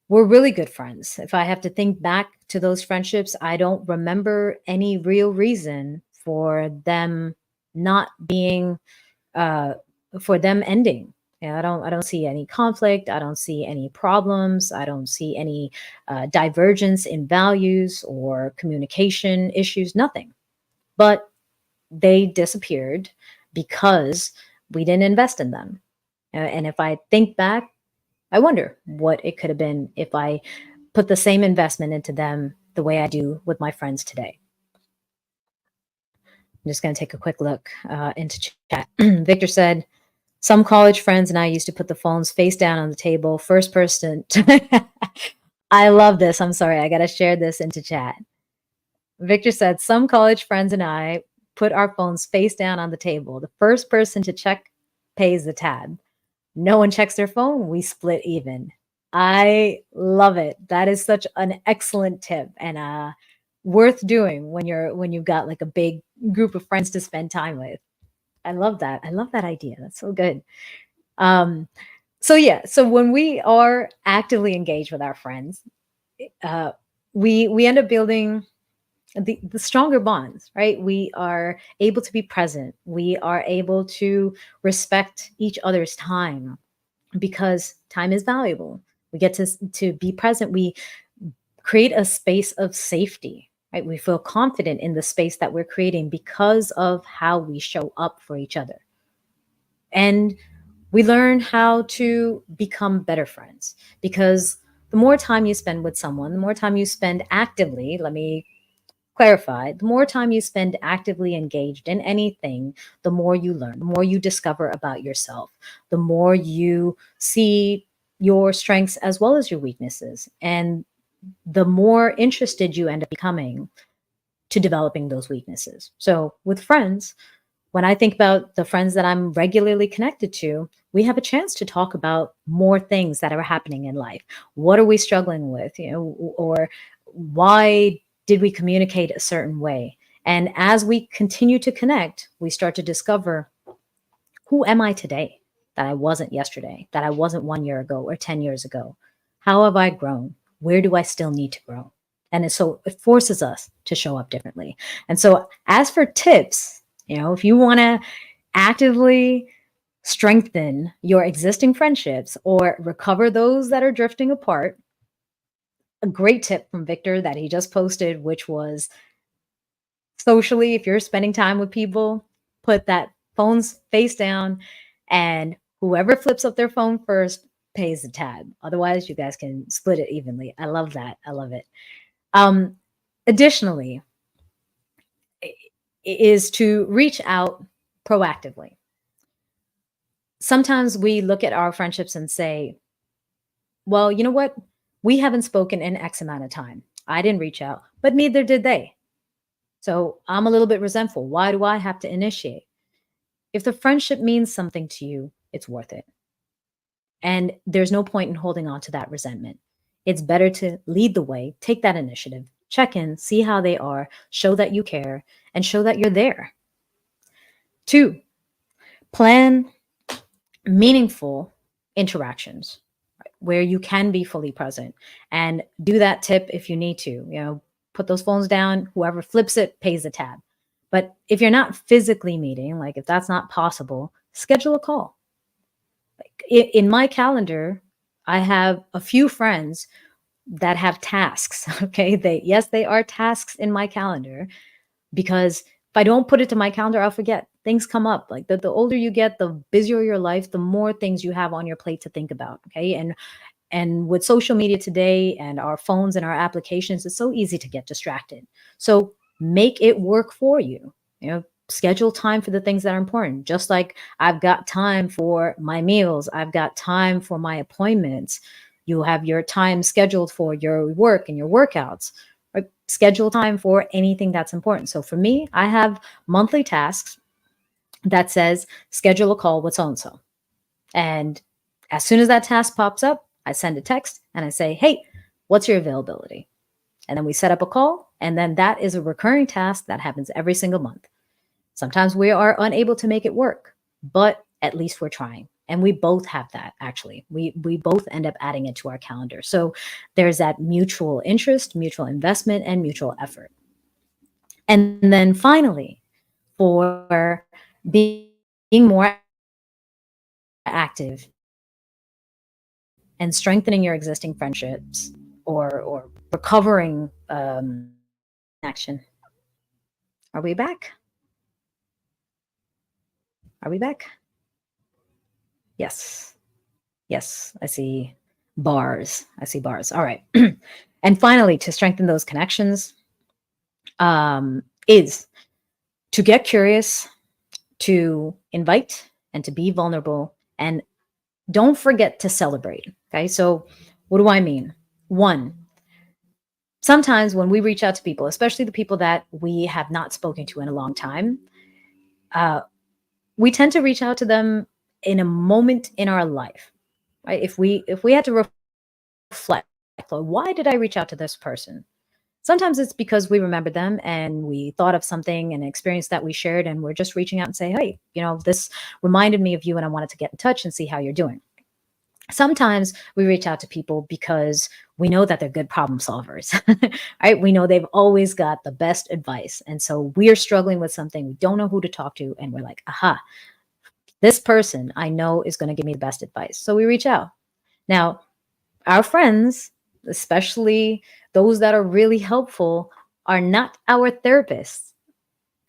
were really good friends. If I have to think back to those friendships, I don't remember any real reason for them not being uh for them ending. Yeah, I don't see any conflict, I don't see any problems, I don't see any divergence in values or communication issues, nothing. But they disappeared because we didn't invest in them. And if I think back, I wonder what it could have been if I put the same investment into them the way I do with my friends today. I'm just going to take a quick look into chat. Victor said, some college friends and I used to put the phones face down on the table, first person. I love this. I'm sorry. I got to share this into chat. Victor said, some college friends and I put our phones face down on the table. The first person to check pays the tab. No one checks their phone, we split even. I love it. That is such an excellent tip and worth doing when you've got like a big group of friends to spend time with. I love that. I love that idea. That's so good. Um, so yeah, so when we are actively engaged with our friends, uh, we end up building the stronger bonds, right? We are able to be present. We are able to respect each other's time because time is valuable. We get to be present. We create a space of safety, right? We feel confident in the space that we're creating because of how we show up for each other. And we learn how to become better friends because the more time you spend with someone, the more time you spend actively, let me clarify, the more time you spend actively engaged in anything, the more you learn, the more you discover about yourself, the more you see your strengths as well as your weaknesses, and the more interested you end up becoming to developing those weaknesses. So with friends, when I think about the friends that I'm regularly connected to, we have a chance to talk about more things that are happening in life. What are we struggling with? Or why did we communicate a certain way? And as we continue to connect, we start to discover, who am I today that I wasn't yesterday, that I wasn't 1 year ago or 10 years ago? How have I grown? Where do I still need to grow? And so it forces us to show up differently. And so, as for tips, if you want to actively strengthen your existing friendships or recover those that are drifting apart, a great tip from Victor that he just posted, which was socially, if you're spending time with people, put that phone's face down and whoever flips up their phone first pays the tab. Otherwise, you guys can split it evenly. I love that. I love it. Um, Additionally, is to reach out proactively. Sometimes we look at our friendships and say, well, you know what? We haven't spoken in X amount of time. I didn't reach out, but neither did they. So I'm a little bit resentful. Why do I have to initiate? If the friendship means something to you, it's worth it. And there's no point in holding on to that resentment. It's better to lead the way, take that initiative, check in, see how they are, show that you care, and show that you're there. 2, plan meaningful interactions where you can be fully present, and do that tip if you need to. Put those phones down. Whoever flips it pays the tab. But if you're not physically meeting, like if that's not possible, schedule a call. Like in my calendar, I have a few friends that have tasks. Okay, they are tasks in my calendar because if I don't put it to my calendar, I'll forget. Things come up. Like the older you get, the busier your life, the more things you have on your plate to think about. Okay. And with social media today and our phones and our applications, it's so easy to get distracted. So make it work for you. You know, schedule time for the things that are important. Just like I've got time for my meals, I've got time for my appointments. You have your time scheduled for your work and your workouts. Right? Schedule time for anything that's important. So for me, I have monthly tasks that says schedule a call with so and so. And as soon as that task pops up, I send a text and I say, hey, what's your availability? And then we set up a call. And then that is a recurring task that happens every single month. Sometimes we are unable to make it work, but at least we're trying. And we both have that, actually. We both end up adding it to our calendar. So there's that mutual interest, mutual investment, and mutual effort. And then finally, for being more active and strengthening your existing friendships, or recovering action. Are we back? Are we back? Yes. Yes, I see bars. I see bars. All right. And finally, to strengthen those connections, is to get curious, to invite, and to be vulnerable. And don't forget to celebrate. Okay. So, what do I mean? One, sometimes when we reach out to people, especially the people that we have not spoken to in a long time, we tend to reach out to them in a moment in our life. Right? If we had to reflect, like, why did I reach out to this person? Sometimes it's because we remember them and we thought of something, an experience that we shared, and we're just reaching out and say, hey, this reminded me of you and I wanted to get in touch and see how you're doing. Sometimes we reach out to people because we know that they're good problem solvers, right? We know they've always got the best advice. And so we're struggling with something, we don't know who to talk to, and we're like, aha, this person I know is going to give me the best advice. So we reach out. Now, our friends, especially those that are really helpful, are not our therapists.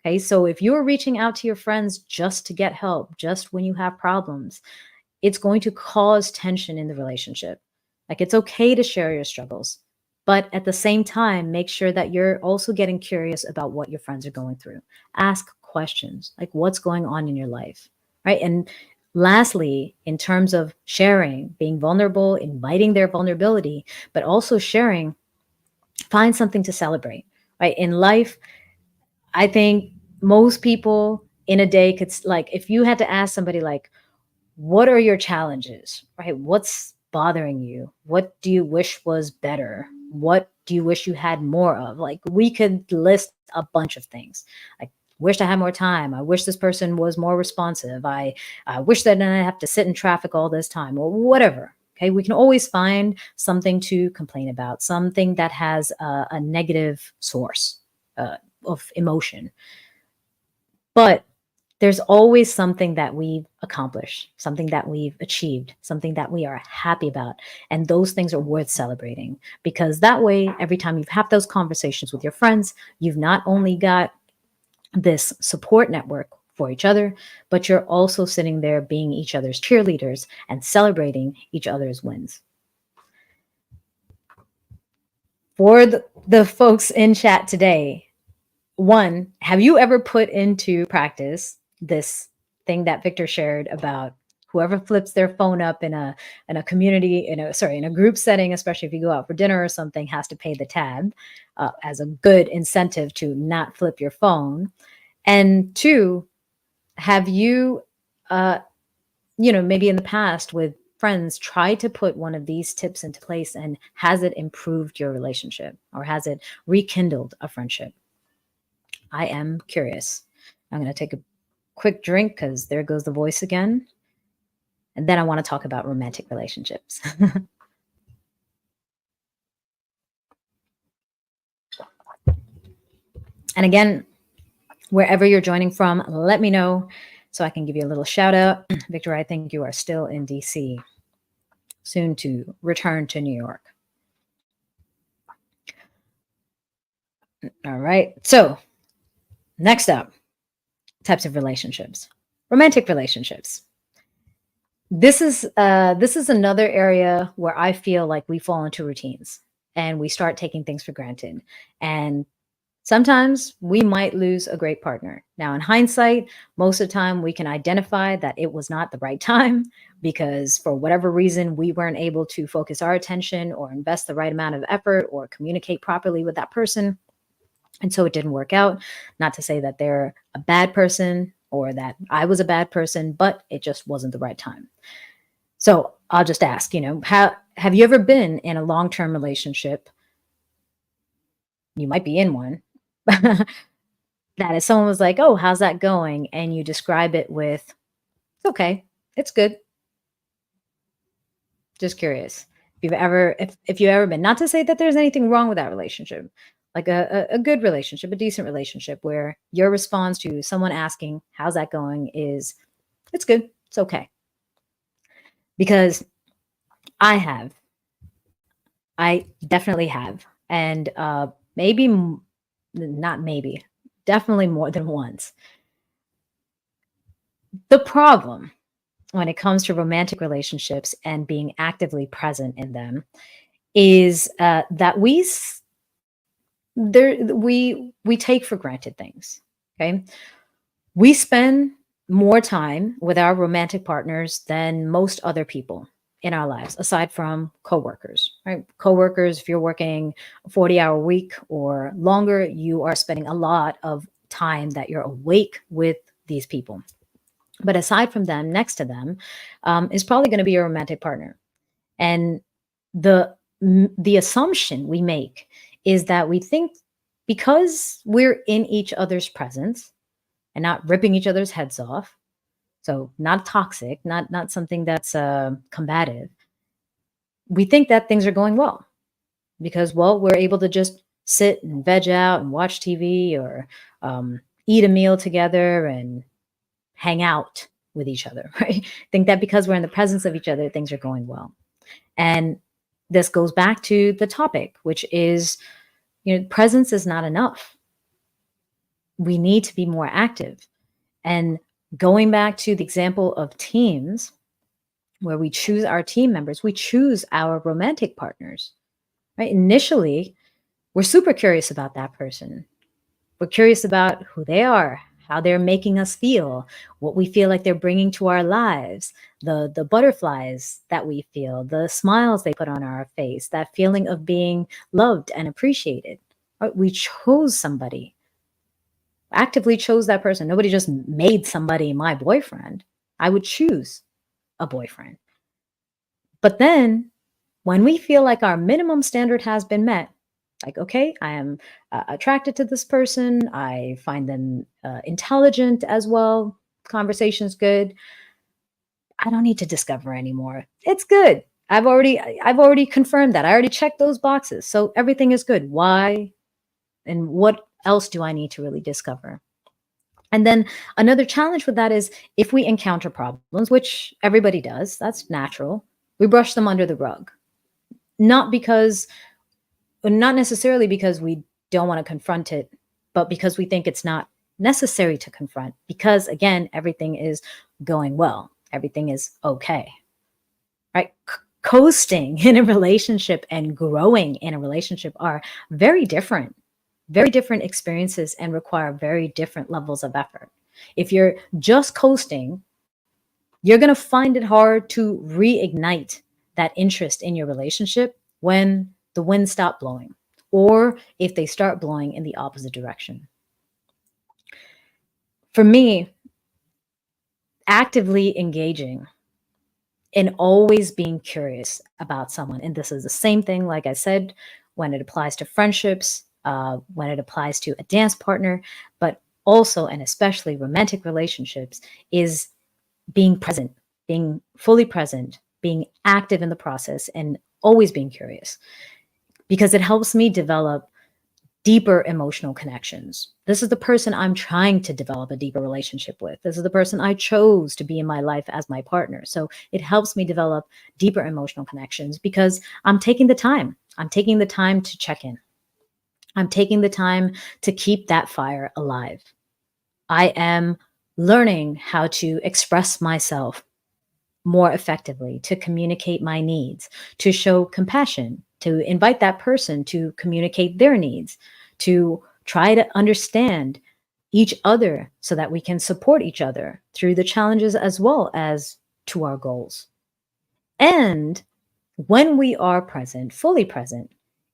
Okay, so if you're reaching out to your friends just to get help, just when you have problems, it's going to cause tension in the relationship. Like, it's okay to share your struggles, but at the same time, make sure that you're also getting curious about what your friends are going through. Ask questions like, what's going on in your life, right? And lastly, in terms of sharing, being vulnerable, inviting their vulnerability, but also sharing, find something to celebrate, right? In life, I think most people in a day could, like, if you had to ask somebody, like, what are your challenges, right? What's bothering you? What do you wish was better? What do you wish you had more of? Like, we could list a bunch of things. Like, wish I had more time. I wish this person was more responsive. I wish that I didn't have to sit in traffic all this time, or whatever. Okay, we can always find something to complain about, something that has a negative source of emotion. But there's always something that we've accomplished, something that we've achieved, something that we are happy about. And those things are worth celebrating, because that way, every time you have those conversations with your friends, you've not only got this support network for each other, but you're also sitting there being each other's cheerleaders and celebrating each other's wins. For the folks in chat today, one, have you ever put into practice this thing that Victor shared about whoever flips their phone up in a community, in a group setting, especially if you go out for dinner or something, has to pay the tab, as a good incentive to not flip your phone? And two, have you, maybe in the past with friends, tried to put one of these tips into place, and has it improved your relationship, or has it rekindled a friendship? I am curious. I'm going to take a quick drink because there goes the voice again. And then I want to talk about romantic relationships. And again, wherever you're joining from, let me know so I can give you a little shout out. Victor, I think you are still in DC, soon to return to New York. All right. So next up, types of relationships. Romantic relationships. This is another area where I feel like we fall into routines and we start taking things for granted. And Sometimes we might lose a great partner. Now, in hindsight, most of the time we can identify that it was not the right time because for whatever reason, we weren't able to focus our attention or invest the right amount of effort or communicate properly with that person. And so it didn't work out. Not to say that they're a bad person or that I was a bad person, but it just wasn't the right time. So I'll just ask, have you ever been in a long-term relationship? You might be in one. That if someone was like, "Oh, how's that going?" and you describe it with, "It's okay. It's good." Just curious. If you've ever been, not to say that there's anything wrong with that relationship, like a good relationship, a decent relationship where your response to someone asking, "How's that going?" is, "It's good. It's okay." Because I have. I definitely have. And maybe not maybe, definitely more than once. The problem when it comes to romantic relationships and being actively present in them is that we take for granted things. Okay, we spend more time with our romantic partners than most other people in our lives, aside from coworkers. Right, coworkers. If you're working a 40-hour week or longer, you are spending a lot of time that you're awake with these people. But aside from them, next to them, is probably going to be your romantic partner. And the assumption we make is that we think because we're in each other's presence and not ripping each other's heads off, so not toxic, not something that's combative, we think that things are going well because, well, we're able to just sit and veg out and watch TV or eat a meal together and hang out with each other, right? Think that because we're in the presence of each other, things are going well. And this goes back to the topic, which is, presence is not enough. We need to be more active. And going back to the example of teams, where we choose our team members, we choose our romantic partners, right? Initially, we're super curious about that person. We're curious about who they are, how they're making us feel, what we feel like they're bringing to our lives, the butterflies that we feel, the smiles they put on our face, that feeling of being loved and appreciated. Right? We chose somebody, actively chose that person. Nobody just made somebody my boyfriend. I would choose a boyfriend. But then when we feel like our minimum standard has been met, like, okay, I am attracted to this person. I find them intelligent as well. Conversation's good. I don't need to discover anymore. It's good. I've already confirmed that. I already checked those boxes. So everything is good. Why and what else do I need to really discover? And then another challenge with that is if we encounter problems, which everybody does, that's natural, we brush them under the rug. Not because Not necessarily because we don't want to confront it, but because we think it's not necessary to confront. Because again, everything is going well, everything is okay, right? Coasting in a relationship and growing in a relationship are very different experiences and require very different levels of effort. If you're just coasting, you're going to find it hard to reignite that interest in your relationship when the winds stop blowing or if they start blowing in the opposite direction. For me, actively engaging and always being curious about someone, and this is the same thing, like I said, when it applies to friendships, when it applies to a dance partner, but also and especially romantic relationships, is being present, being fully present, being active in the process, and always being curious because it helps me develop deeper emotional connections. This is the person I'm trying to develop a deeper relationship with. This is the person I chose to be in my life as my partner. So it helps me develop deeper emotional connections because I'm taking the time. I'm taking the time to check in. I'm taking the time to keep that fire alive. I am learning how to express myself more effectively, to communicate my needs, to show compassion, to invite that person to communicate their needs, to try to understand each other so that we can support each other through the challenges as well as to our goals. And when we are present, fully present,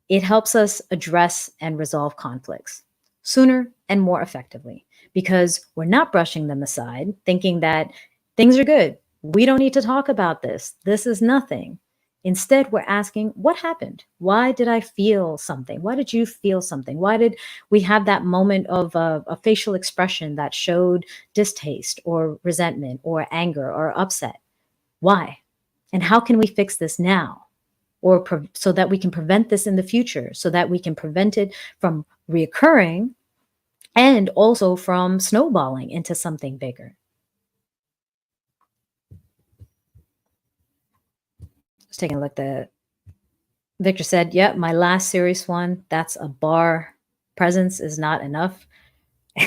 it helps us address and resolve conflicts sooner and more effectively because we're not brushing them aside, thinking that things are good. We don't need to talk about this. This is nothing. Instead, we're asking, what happened? Why did I feel something? Why did you feel something? Why did we have that moment of a facial expression that showed distaste or resentment or anger or upset? Why? And how can we fix this now? Or so that we can prevent this in the future, so that we can prevent it from reoccurring and also from snowballing into something bigger. Just taking a look at Victor said, yep, my last serious one, that's a bar. Presence is not enough.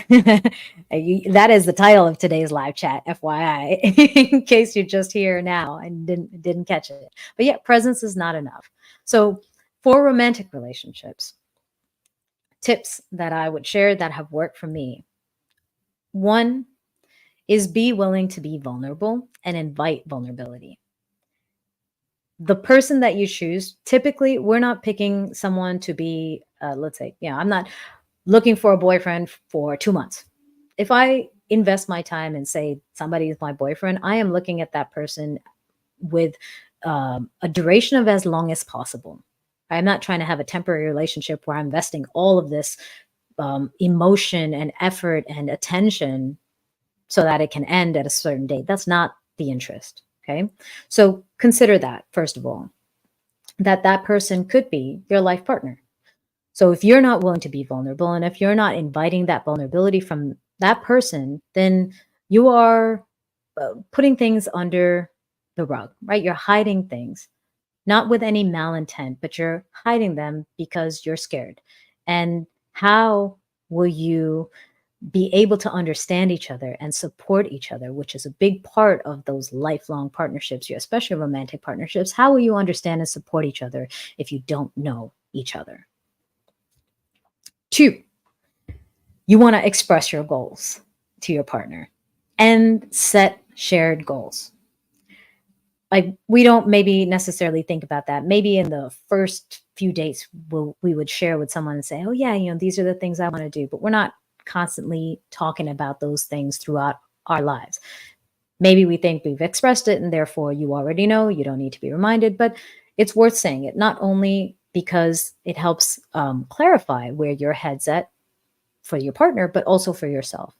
That is the title of today's live chat, FYI, in case you're just here now and didn't catch it. But yeah, presence is not enough. So for romantic relationships, tips that I would share that have worked for me. One is be willing to be vulnerable and invite vulnerability. The person that you choose, typically, we're not picking someone to be, let's say, I'm not looking for a boyfriend for 2 months. If I invest my time and say somebody is my boyfriend, I am looking at that person with a duration of as long as possible. I'm not trying to have a temporary relationship where I'm investing all of this emotion and effort and attention so that it can end at a certain date. That's not the interest. Okay. So consider that, first of all, that person could be your life partner. So if you're not willing to be vulnerable and if you're not inviting that vulnerability from that person, then you are putting things under the rug, right? You're hiding things, not with any malintent, but you're hiding them because you're scared. And how will you be able to understand each other and support each other, which is a big part of those lifelong partnerships, especially romantic partnerships? How will you understand and support each other if you don't know each other? 2, you want to express your goals to your partner and set shared goals. Like, we don't maybe necessarily think about that. Maybe in the first few dates, we would share with someone and say, oh yeah, these are the things I want to do, but we're not constantly talking about those things throughout our lives. Maybe we think we've expressed it and therefore you already know, you don't need to be reminded, but it's worth saying it, not only because it helps clarify where your head's at for your partner, but also for yourself.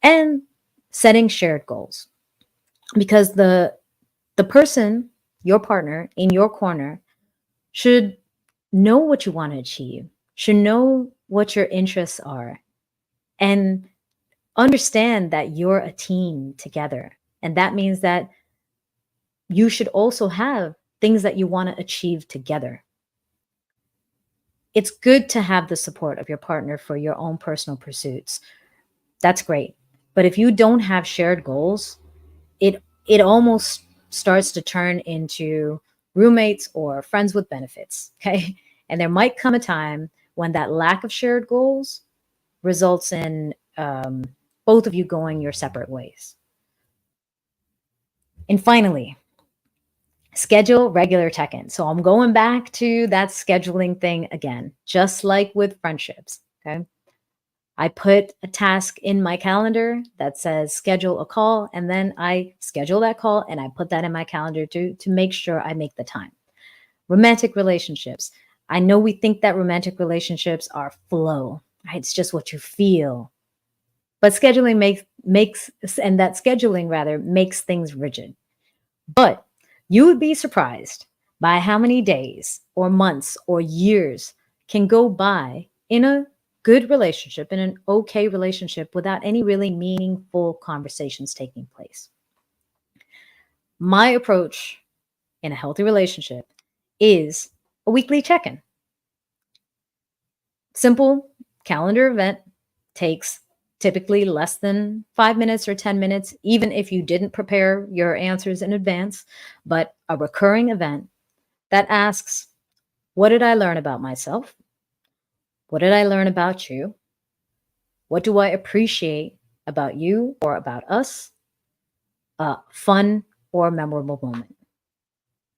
And setting shared goals, because the person, your partner in your corner, should know what you want to achieve, should know what your interests are, and understand that you're a team together. And that means that you should also have things that you want to achieve together. It's good to have the support of your partner for your own personal pursuits. That's great. But if you don't have shared goals, it almost starts to turn into roommates or friends with benefits. Okay. And there might come a time when that lack of shared goals results in both of you going your separate ways. And finally, schedule regular check-ins. So I'm going back to that scheduling thing again, just like with friendships. Okay. I put a task in my calendar that says schedule a call, and then I schedule that call and I put that in my calendar to make sure I make the time. Romantic relationships. I know we think that romantic relationships are flow, right? It's just what you feel. But scheduling makes things rigid. But you would be surprised by how many days or months or years can go by in a good relationship, in an okay relationship, without any really meaningful conversations taking place. My approach in a healthy relationship is a weekly check-in. Simple calendar event, takes typically less than 5 minutes or 10 minutes, even if you didn't prepare your answers in advance, but a recurring event that asks, what did I learn about myself? What did I learn about you? What do I appreciate about you or about us? A fun or memorable moment.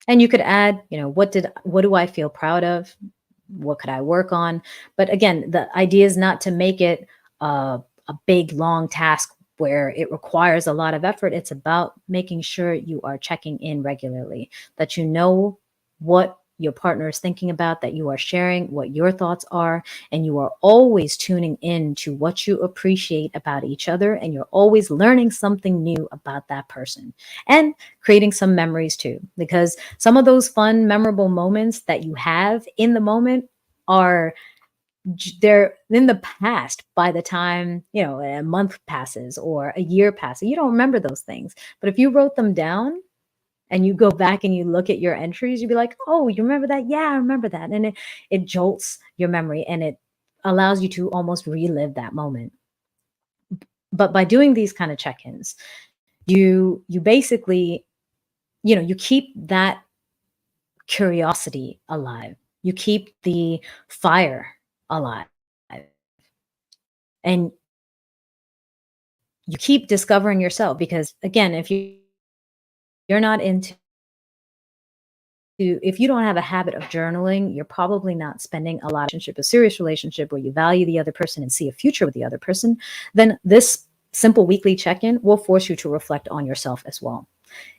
And you could add, what do I feel proud of? What could I work on? But again, the idea is not to make it a big, long task where it requires a lot of effort. It's about making sure you are checking in regularly, that you know what your partner is thinking about, that you are sharing what your thoughts are, and you are always tuning in to what you appreciate about each other, and you're always learning something new about that person and creating some memories too, because some of those fun, memorable moments that you have in the moment are they're in the past by the time a month passes or a year passes. You don't remember those things, but if you wrote them down and you go back and you look at your entries, you'd be like, oh, you remember that? Yeah, I remember that. And it jolts your memory and it allows you to almost relive that moment. But by doing these kind of check-ins, you basically, you keep that curiosity alive. You keep the fire alive. And you keep discovering yourself, because again, you're not into if you don't have a habit of journaling, you're probably not spending a lot of relationship, a serious relationship where you value the other person and see a future with the other person, then this simple weekly check-in will force you to reflect on yourself as well.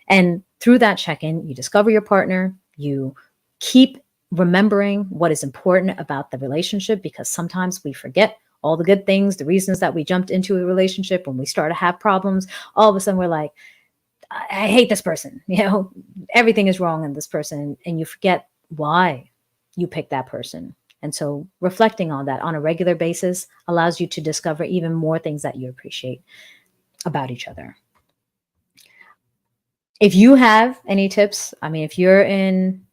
And through that check-in, you discover your partner, you keep remembering what is important about the relationship, because sometimes we forget all the good things, the reasons that we jumped into a relationship. When we start to have problems, all of a sudden we're like, I hate this person, everything is wrong in this person. And you forget why you picked that person. And so reflecting on that on a regular basis allows you to discover even more things that you appreciate about each other. If you have any tips, if you're in,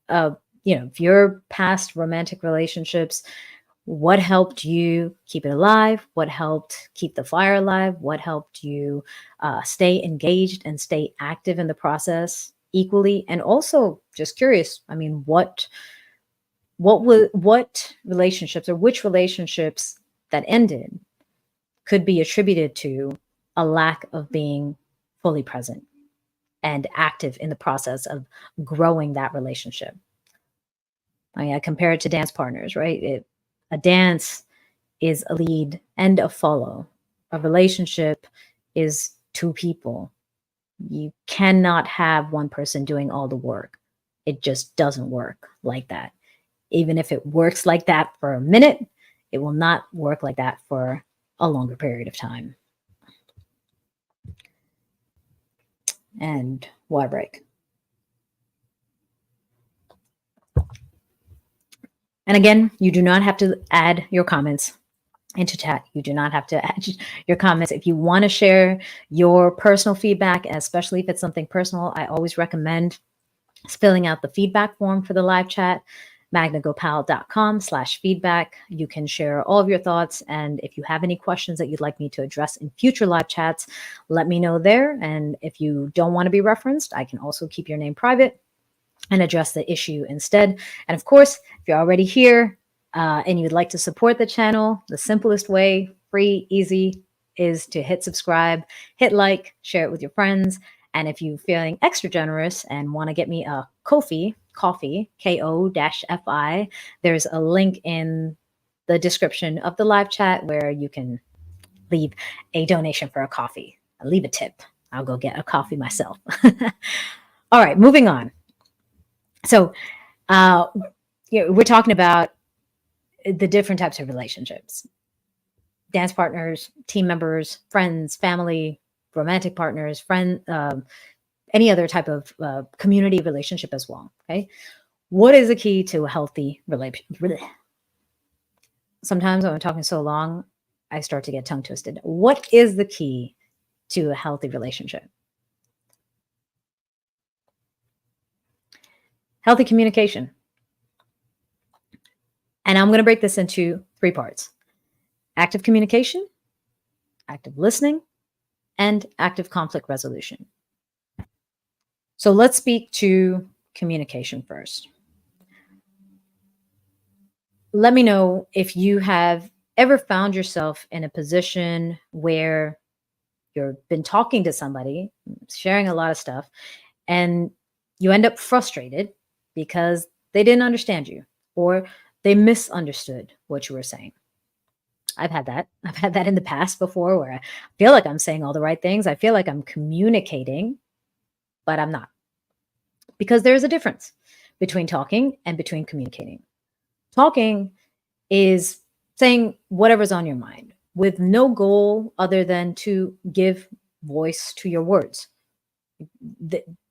if you're past romantic relationships, what helped you keep it alive? What helped keep the fire alive? What helped you stay engaged and stay active in the process equally? And also, just curious, what relationships or which relationships that ended could be attributed to a lack of being fully present and active in the process of growing that relationship? I compare it to dance partners, right? A dance is a lead and a follow. A relationship is two people. You cannot have one person doing all the work. It just doesn't work like that. Even if it works like that for a minute, it will not work like that for a longer period of time. And why break? And again, you do not have to add your comments into chat. You do not have to add your comments. If you want to share your personal feedback, especially if it's something personal, I always recommend filling out the feedback form for the live chat, magnagopal.com/feedback. You can share all of your thoughts. And if you have any questions that you'd like me to address in future live chats, let me know there. And if you don't want to be referenced, I can also keep your name private and address the issue instead. And of course, if you're already here and you'd like to support the channel, the simplest way, free, easy, is to hit subscribe, hit like, share it with your friends. And if you're feeling extra generous and want to get me a coffee, KO-FI, there's a link in the description of the live chat where you can leave a donation for a coffee. Leave a tip. I'll go get a coffee myself. All right, moving on. So we're talking about the different types of relationships: dance partners, team members, friends, family, romantic partners, any other type of community relationship as well. Okay. What is the key to a healthy relationship? Sometimes when I'm talking so long, I start to get tongue twisted. What is the key to a healthy relationship? Healthy communication. And I'm going to break this into 3 parts: active communication, active listening, and active conflict resolution. So let's speak to communication first. Let me know if you have ever found yourself in a position where you've been talking to somebody, sharing a lot of stuff, and you end up frustrated because they didn't understand you or they misunderstood what you were saying? I've had that. I've had that in the past before where I feel like I'm saying all the right things. I feel like I'm communicating, but I'm not. Because there's a difference between talking and between communicating. Talking is saying whatever's on your mind with no goal other than to give voice to your words.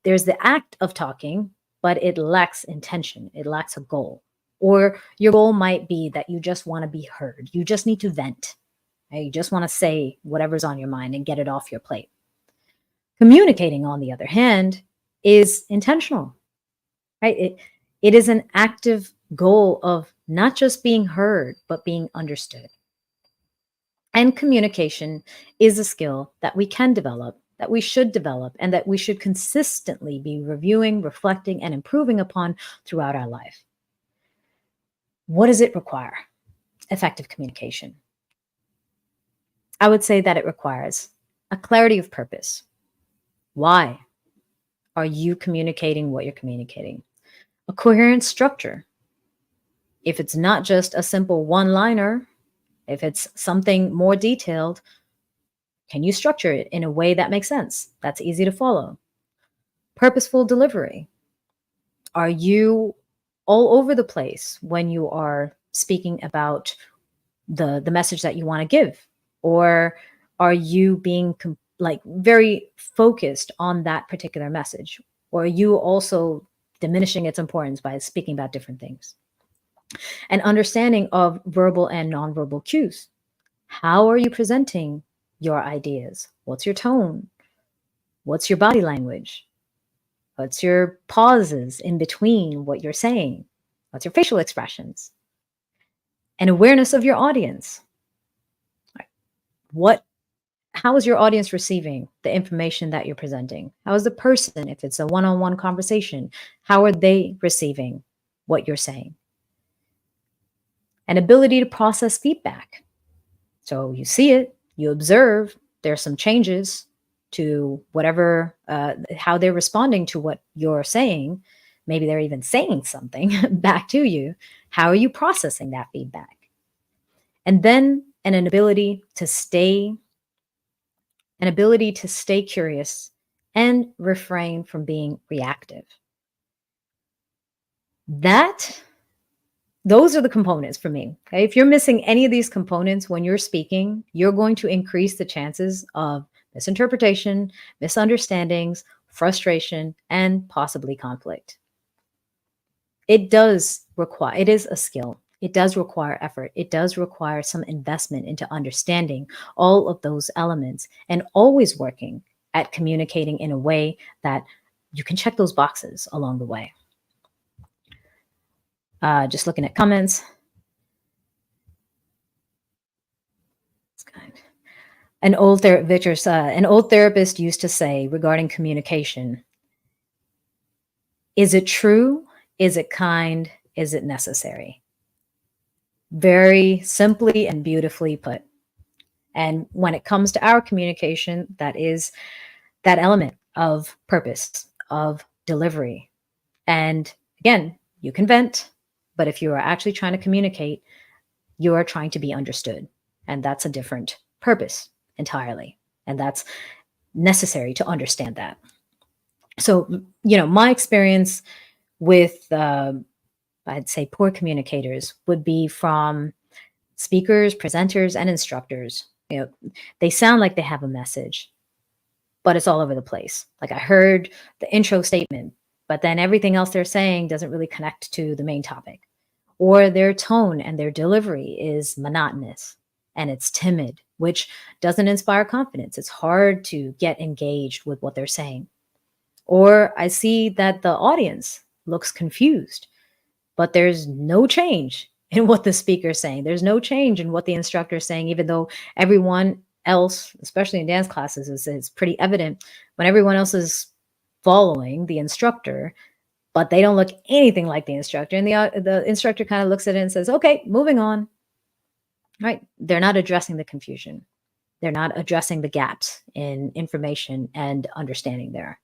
There's the act of talking, but it lacks intention, it lacks a goal. Or your goal might be that you just want to be heard, you just need to vent, right? You just want to say whatever's on your mind and get it off your plate. Communicating, on the other hand, is intentional, right? It is an active goal of not just being heard, but being understood. And communication is a skill that we can develop, that we should develop, and that we should consistently be reviewing, reflecting, and improving upon throughout our life. What does it require? Effective communication. I would say that it requires a clarity of purpose. Why are you communicating what you're communicating? A coherent structure. If it's not just a simple one-liner, if it's something more detailed, can you structure it in a way that makes sense, that's easy to follow? Purposeful delivery. Are you all over the place when you are speaking about the message that you want to give? Or are you being very focused on that particular message? Or are you also diminishing its importance by speaking about different things? An understanding of verbal and nonverbal cues. How are you presenting your ideas? What's your tone? What's your body language? What's your pauses in between what you're saying? What's your facial expressions? And awareness of your audience. How is your audience receiving the information that you're presenting? How is the person, if it's a one-on-one conversation, how are they receiving what you're saying? An ability to process feedback. So you see it, you observe, there's some changes to whatever, how they're responding to what you're saying. Maybe they're even saying something back to you. How are you processing that feedback? And then an ability to stay curious and refrain from being reactive. Those are the components for me. Okay? If you're missing any of these components when you're speaking, you're going to increase the chances of misinterpretation, misunderstandings, frustration, and possibly conflict. It is a skill. It does require effort. It does require some investment into understanding all of those elements and always working at communicating in a way that you can check those boxes along the way. Just looking at comments. An old therapist used to say regarding communication, is it true? Is it kind? Is it necessary? Very simply and beautifully put. And when it comes to our communication, that is that element of purpose, of delivery. And again, you can vent, but if you are actually trying to communicate, you are trying to be understood. And that's a different purpose entirely. And that's necessary to understand that. So, my experience with, I'd say, poor communicators would be from speakers, presenters, and instructors. They sound like they have a message, but it's all over the place. Like I heard the intro statement, but then everything else they're saying doesn't really connect to the main topic. Or their tone and their delivery is monotonous and it's timid, which doesn't inspire confidence. It's hard to get engaged with what they're saying. Or I see that the audience looks confused, but there's no change in what the speaker is saying. There's no change in what the instructor is saying, even though everyone else, especially in dance classes, is pretty evident when everyone else is following the instructor, but they don't look anything like the instructor. And the instructor kind of looks at it and says, okay, moving on. right? They're not addressing the confusion. They're not addressing the gaps in information and understanding there.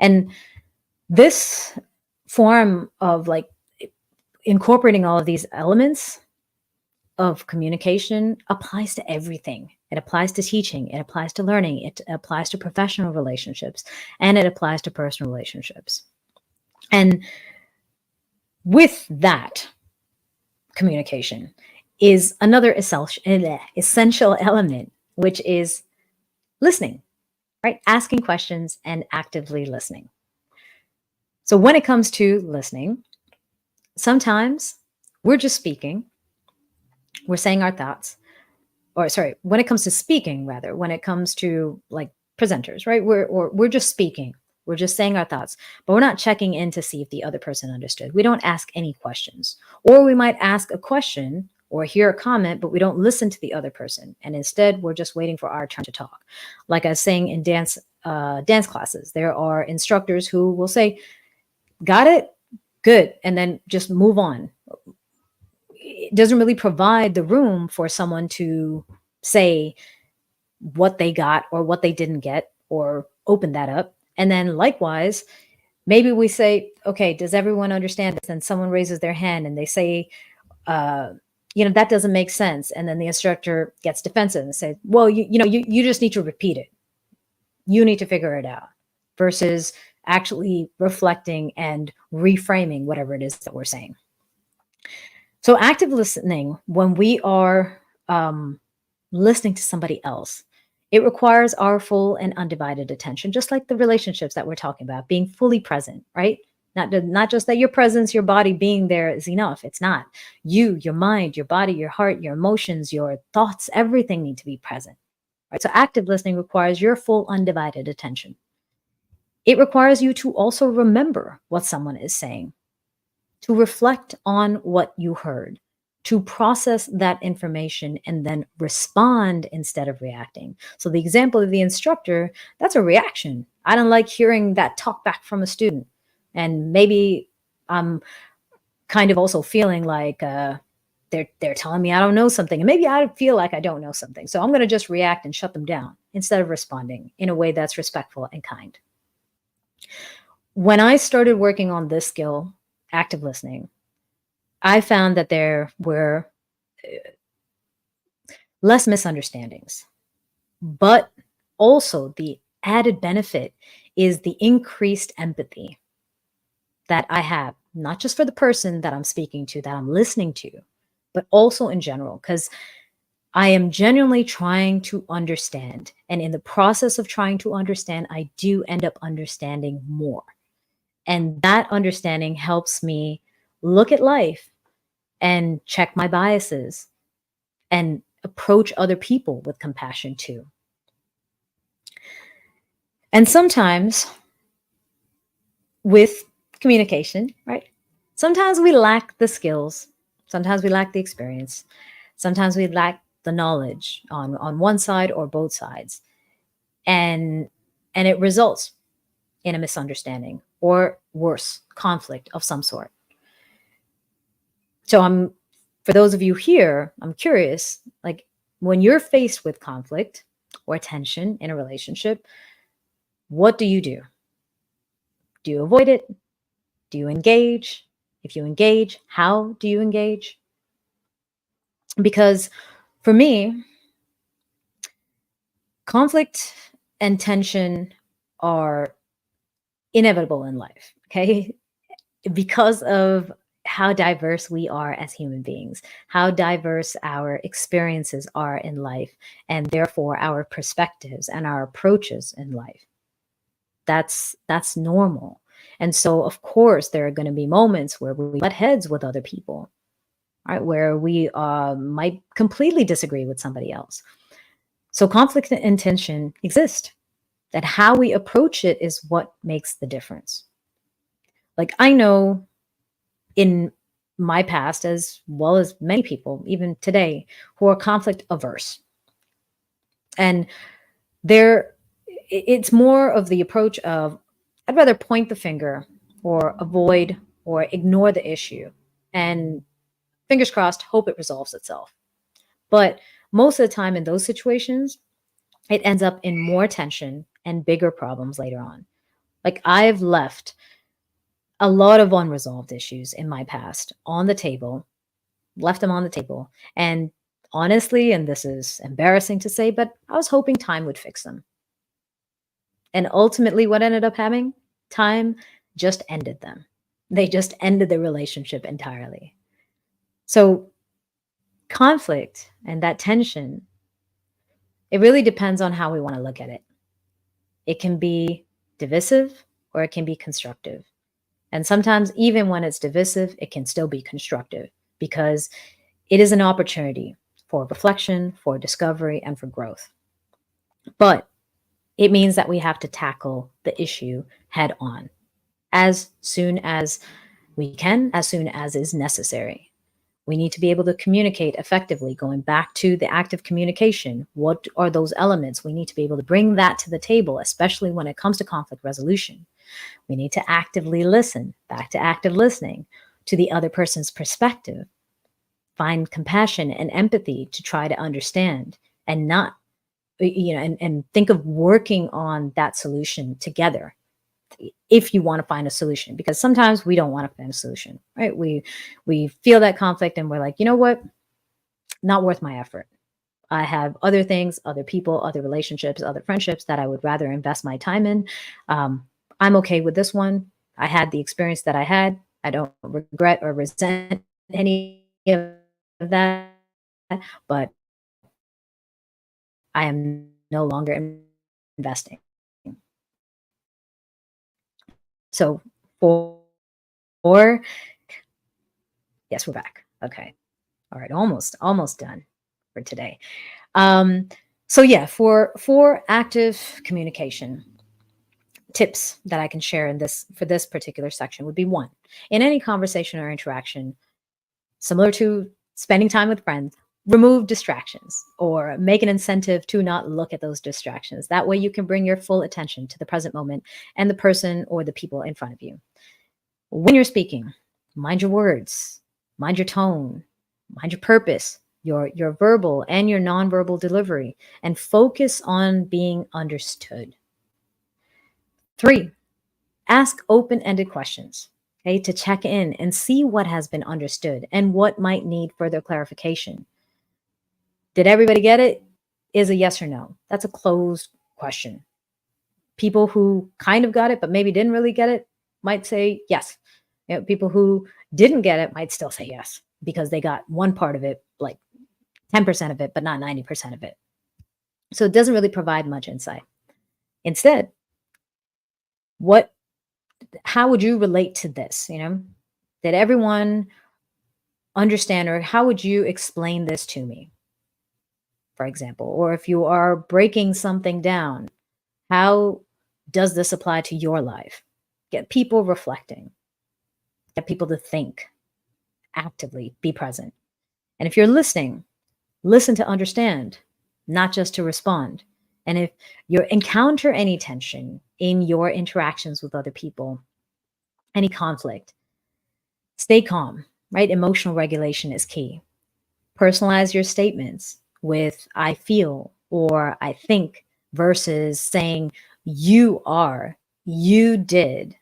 And this form of like incorporating all of these elements of communication applies to everything. It applies to teaching, it applies to learning, it applies to professional relationships, and it applies to personal relationships. And with that communication is another essential element, which is listening, right? Asking questions and actively listening. So when it comes to listening, sometimes we're just speaking, we're saying our thoughts, or sorry, when it comes to speaking, rather, when it comes to like presenters, right? We're just speaking, we're just saying our thoughts, but we're not checking in to see if the other person understood. We don't ask any questions, or we might ask a question or hear a comment, but we don't listen to the other person, and instead we're just waiting for our turn to talk. Like I was saying in dance classes, there are instructors who will say, "Got it, good," and then just move on. It doesn't really provide the room for someone to say what they got or what they didn't get, or open that up. And then likewise, maybe we say, okay, does everyone understand this? And someone raises their hand and they say, that doesn't make sense. And then the instructor gets defensive and says, well, you just need to repeat it. You need to figure it out, versus actually reflecting and reframing whatever it is that we're saying. So active listening, when we are listening to somebody else, it requires our full and undivided attention, just like the relationships that we're talking about, being fully present, right? Not just that your presence, your body being there is enough. It's not. You, your mind, your body, your heart, your emotions, your thoughts, everything need to be present, right? So active listening requires your full undivided attention. It requires you to also remember what someone is saying, to reflect on what you heard, to process that information and then respond instead of reacting. So the example of the instructor, that's a reaction. I don't like hearing that talk back from a student. And maybe I'm kind of also feeling like they're telling me I don't know something. And maybe I feel like I don't know something. So I'm going to just react and shut them down instead of responding in a way that's respectful and kind. When I started working on this skill, active listening, I found that there were less misunderstandings, but also the added benefit is the increased empathy that I have, not just for the person that I'm speaking to, that I'm listening to, but also in general, because I am genuinely trying to understand. And in the process of trying to understand, I do end up understanding more. And that understanding helps me look at life and check my biases and approach other people with compassion too. And sometimes with communication, right? Sometimes we lack the skills, sometimes we lack the experience, sometimes we lack the knowledge on one side or both sides. And it results in a misunderstanding or worse, conflict of some sort. So for those of you here, I'm curious, like when you're faced with conflict or tension in a relationship, what do you do? Do you avoid it? Do you engage? If you engage, how do you engage? Because for me, conflict and tension are inevitable in life, okay? Because of how diverse we are as human beings, how diverse our experiences are in life, and therefore our perspectives and our approaches in life. That's normal. And so, of course, there are going to be moments where we butt heads with other people, right? Where we might completely disagree with somebody else. So conflict and tension exist. That how we approach it is what makes the difference. Like I know in my past, as well as many people, even today, who are conflict averse. And it's more of the approach of, I'd rather point the finger or avoid or ignore the issue and fingers crossed, hope it resolves itself. But most of the time in those situations, it ends up in more tension and bigger problems later on. Like I've left a lot of unresolved issues in my past on the table, left them on the table. And honestly, and this is embarrassing to say, but I was hoping time would fix them. And ultimately, what ended up happening? Time just ended them. They just ended the relationship entirely. So, conflict and that tension, it really depends on how we want to look at it. It can be divisive or it can be constructive. And sometimes, even when it's divisive, it can still be constructive because it is an opportunity for reflection, for discovery, and for growth. But it means that we have to tackle the issue head on as soon as we can, as soon as is necessary. We need to be able to communicate effectively, going back to the act of communication. What are those elements? We need to be able to bring that to the table, especially when it comes to conflict resolution. We need to actively listen, back to active listening to the other person's perspective. Find compassion and empathy to try to understand and not, and think of working on that solution together if you want to find a solution, because sometimes we don't want to find a solution, right? We feel that conflict and we're like, you know what? Not worth my effort. I have other things, other people, other relationships, other friendships that I would rather invest my time in. I'm okay with this one. I had the experience that I had. I don't regret or resent any of that, but I am no longer investing. So for yes, we're back. Okay. All right. Almost done for today. So yeah, for active communication, tips that I can share in this for this particular section would be: one, in any conversation or interaction, similar to spending time with friends, remove distractions or make an incentive to not look at those distractions. That way you can bring your full attention to the present moment and the person or the people in front of you. When you're speaking, mind your words, mind your tone, mind your purpose, your verbal and your nonverbal delivery, and focus on being understood. 3, ask open-ended questions, okay, to check in and see what has been understood and what might need further clarification. Did everybody get it? Is a yes or no. That's a closed question. People who kind of got it, but maybe didn't really get it, might say yes. People who didn't get it might still say yes because they got one part of it, like 10% of it, but not 90% of it. So it doesn't really provide much insight. Instead, how would you relate to this? Did everyone understand, or how would you explain this to me, for example? Or if you are breaking something down, how does this apply to your life? Get people reflecting, get people to think, actively be present. And if you're listening, listen to understand, not just to respond. And if you encounter any tension in your interactions with other people, any conflict, stay calm, right? Emotional regulation is key. Personalize your statements with I feel or I think versus saying you are, you did.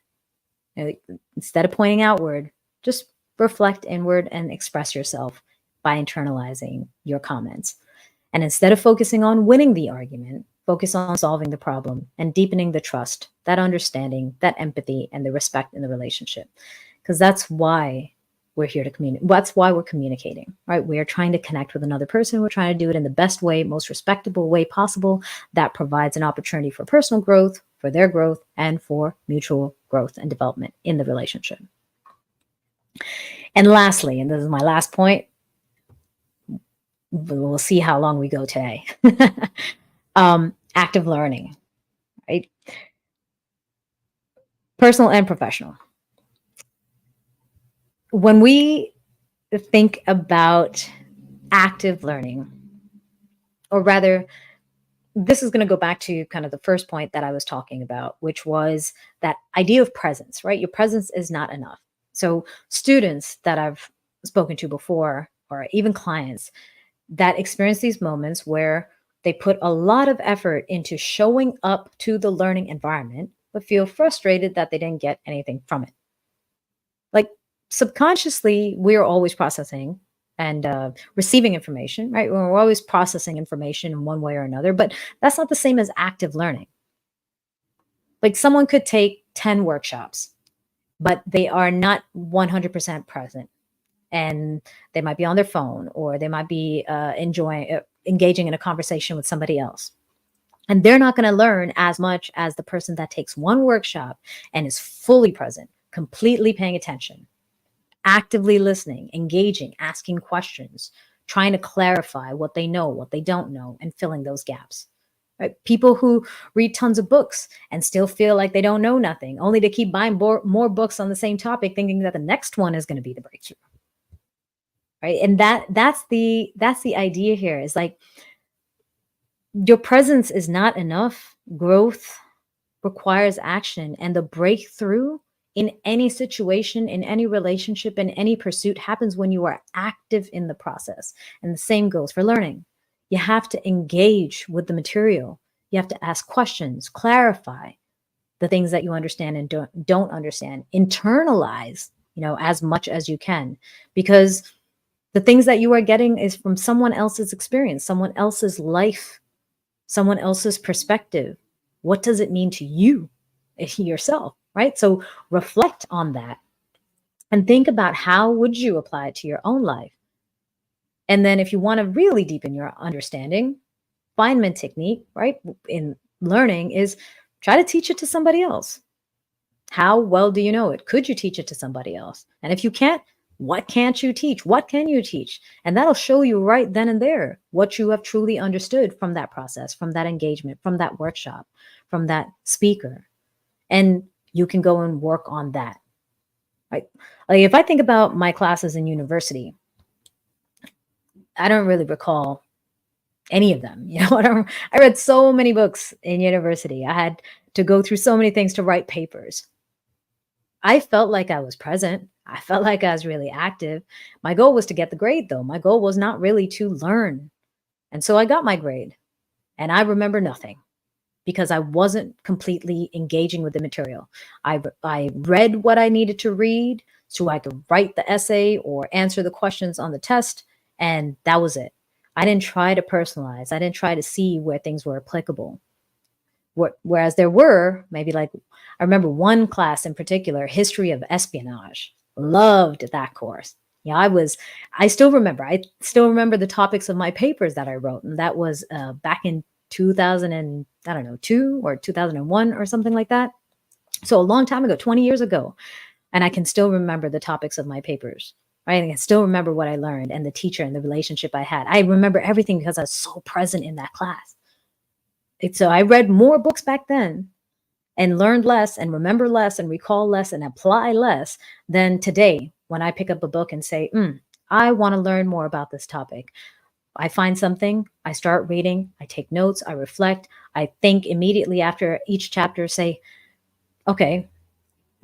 Instead of pointing outward, just reflect inward and express yourself by internalizing your comments. And instead of focusing on winning the argument, focus on solving the problem and deepening the trust, that understanding, that empathy, and the respect in the relationship. Because that's why we're here to communicate. That's why we're communicating, right? We are trying to connect with another person. We're trying to do it in the best way, most respectable way possible that provides an opportunity for personal growth, for their growth, and for mutual growth and development in the relationship. And lastly, and this is my last point, we'll see how long we go today. Active learning, right? Personal and professional. When we think about active learning, or rather, this is going to go back to kind of the first point that I was talking about, which was that idea of presence, right? Your presence is not enough. So students that I've spoken to before, or even clients, that experience these moments where they put a lot of effort into showing up to the learning environment, but feel frustrated that they didn't get anything from it. Like subconsciously, we're always processing and receiving information, right? We're always processing information in one way or another, but that's not the same as active learning. Like someone could take 10 workshops, but they are not 100% present. And they might be on their phone, or they might be engaging in a conversation with somebody else. And they're not going to learn as much as the person that takes one workshop and is fully present, completely paying attention, actively listening, engaging, asking questions, trying to clarify what they know, what they don't know, and filling those gaps. Right? People who read tons of books and still feel like they don't know nothing, only to keep buying more books on the same topic, thinking that the next one is going to be the breakthrough. Right? And that's the idea here, is like your presence is not enough. Growth requires action, and the breakthrough in any situation, in any relationship, in any pursuit happens when you are active in the process. And the same goes for learning. You have to engage with the material. You have to ask questions, clarify the things that you understand and don't understand, internalize, as much as you can, because the things that you are getting is from someone else's experience, someone else's life, someone else's perspective. What does it mean to you, yourself, right? So reflect on that and think about how would you apply it to your own life. And then if you want to really deepen your understanding, Feynman technique, right, in learning is try to teach it to somebody else. How well do you know it? Could you teach it to somebody else? And if you can't, what can't you teach? What can you teach? And that'll show you right then and there what you have truly understood from that process, from that engagement, from that workshop, from that speaker. And you can go and work on that. Right? Like if I think about my classes in university, I don't really recall any of them. I read so many books in university. I had to go through so many things to write papers. I felt like I was present. I felt like I was really active. My goal was to get the grade, though. My goal was not really to learn. And so I got my grade, and I remember nothing because I wasn't completely engaging with the material. I read what I needed to read so I could write the essay or answer the questions on the test, and that was it. I didn't try to personalize. I didn't try to see where things were applicable. Whereas there were maybe, like, I remember one class in particular, history of espionage. Loved that course. Yeah, I still remember the topics of my papers that I wrote. And that was back in 2002 or 2001 or something like that. So a long time ago, 20 years ago. And I can still remember the topics of my papers. Right? I can still remember what I learned and the teacher and the relationship I had. I remember everything because I was so present in that class. So I read more books back then and learned less and remember less and recall less and apply less than today when I pick up a book and say, I want to learn more about this topic. I find something, I start reading, I take notes, I reflect, I think immediately after each chapter, say, okay,